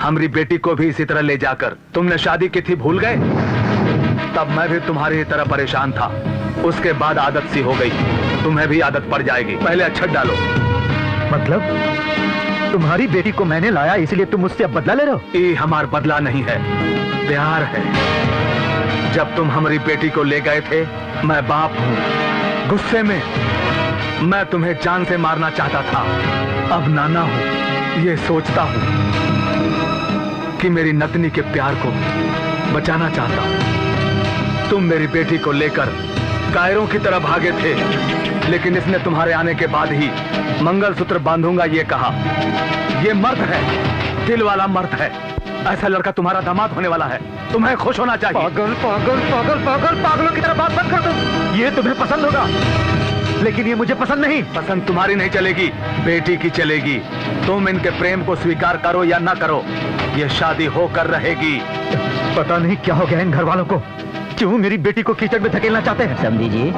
हमारी बेटी को भी इसी तरह ले जाकर तुमने शादी की थी, भूल गए? तब मैं भी तुम्हारी तरह परेशान था। उसके बाद आदत सी हो गई, तुम्हें भी आदत पड़ जाएगी। पहले अक्षत डालो। मतलब तुम्हारी बेटी को मैंने लाया इसलिए तुम मुझसे अब बदला ले रहे हो? ये हमारा बदला नहीं है, प्यार है। जब तुम हमारी बेटी को ले गए थे, मैं बाप हूं, गुस्से में मैं तुम्हें जान से मारना चाहता था। अब नाना हूं, ये सोचता हूं कि मेरी नतनी के प्यार को बचाना चाहता हूं। तुम मेरी बेटी को लेकर कायरों की तरह भागे थे, लेकिन इसने तुम्हारे आने के बाद ही मंगलसूत्र बांधूंगा ये कहा। ये मर्द है, दिल वाला मर्द है। ऐसा लड़का तुम्हारा दामाद होने वाला है, तुम्हें खुश होना चाहिए। पागल पागल पागल पागल, पागलों की तरह बात मत कर तुम। ये तुम्हें पसंद होगा, लेकिन ये मुझे पसंद नहीं। पसंद तुम्हारी नहीं चलेगी, बेटी की चलेगी। तुम इनके प्रेम को स्वीकार करो या ना करो, ये शादी होकर रहेगी। पता नहीं क्या हो गया इन घर वालों को, क्यों मेरी बेटी को कीचड़ में धकेलना चाहते हैं? समझी जी,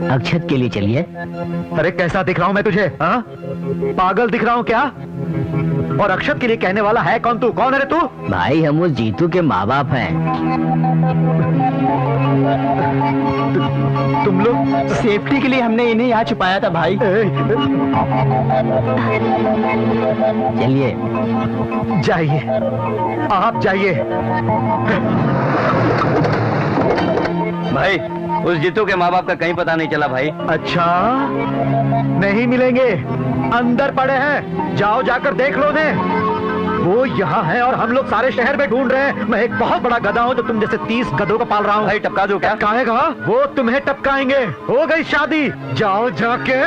अक्षत के लिए चलिए। अरे कैसा दिख रहा हूं मैं तुझे? हाँ, पागल दिख रहा हूं क्या? और अक्षत के लिए कहने वाला है कौन तू? कौन है रे तू? भाई हम उस जीतू के माँ बाप हैं। तुम लोग सेफ्टी के लिए हमने इन्हें यहाँ छुपाया था भाई। चलिए जाइए, आप जाइए। भाई उस जीतू के माँ बाप का कहीं पता नहीं चला भाई। अच्छा, नहीं मिलेंगे, अंदर पड़े हैं, जाओ जाकर देख लो ने। वो यहाँ है और हम लोग सारे शहर में ढूंढ रहे हैं। मैं एक बहुत बड़ा गधा हूँ जो तुम जैसे 30 गधों को पाल रहा हूँ। भाई टपका दो क्या? टपकाएगा? वो तुम्हें टपकाएंगे। हो गई शादी, जाओ जाके।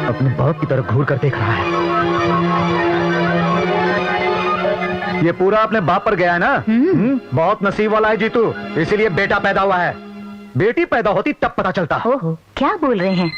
अपने बाप की तरफ घूर कर देख रहा है। ये पूरा अपने बाप पर गया है ना? बहुत नसीब वाला है जीतू, इसीलिए बेटा पैदा हुआ है। बेटी पैदा होती तब पता चलता। ओहो, क्या बोल रहे हैं?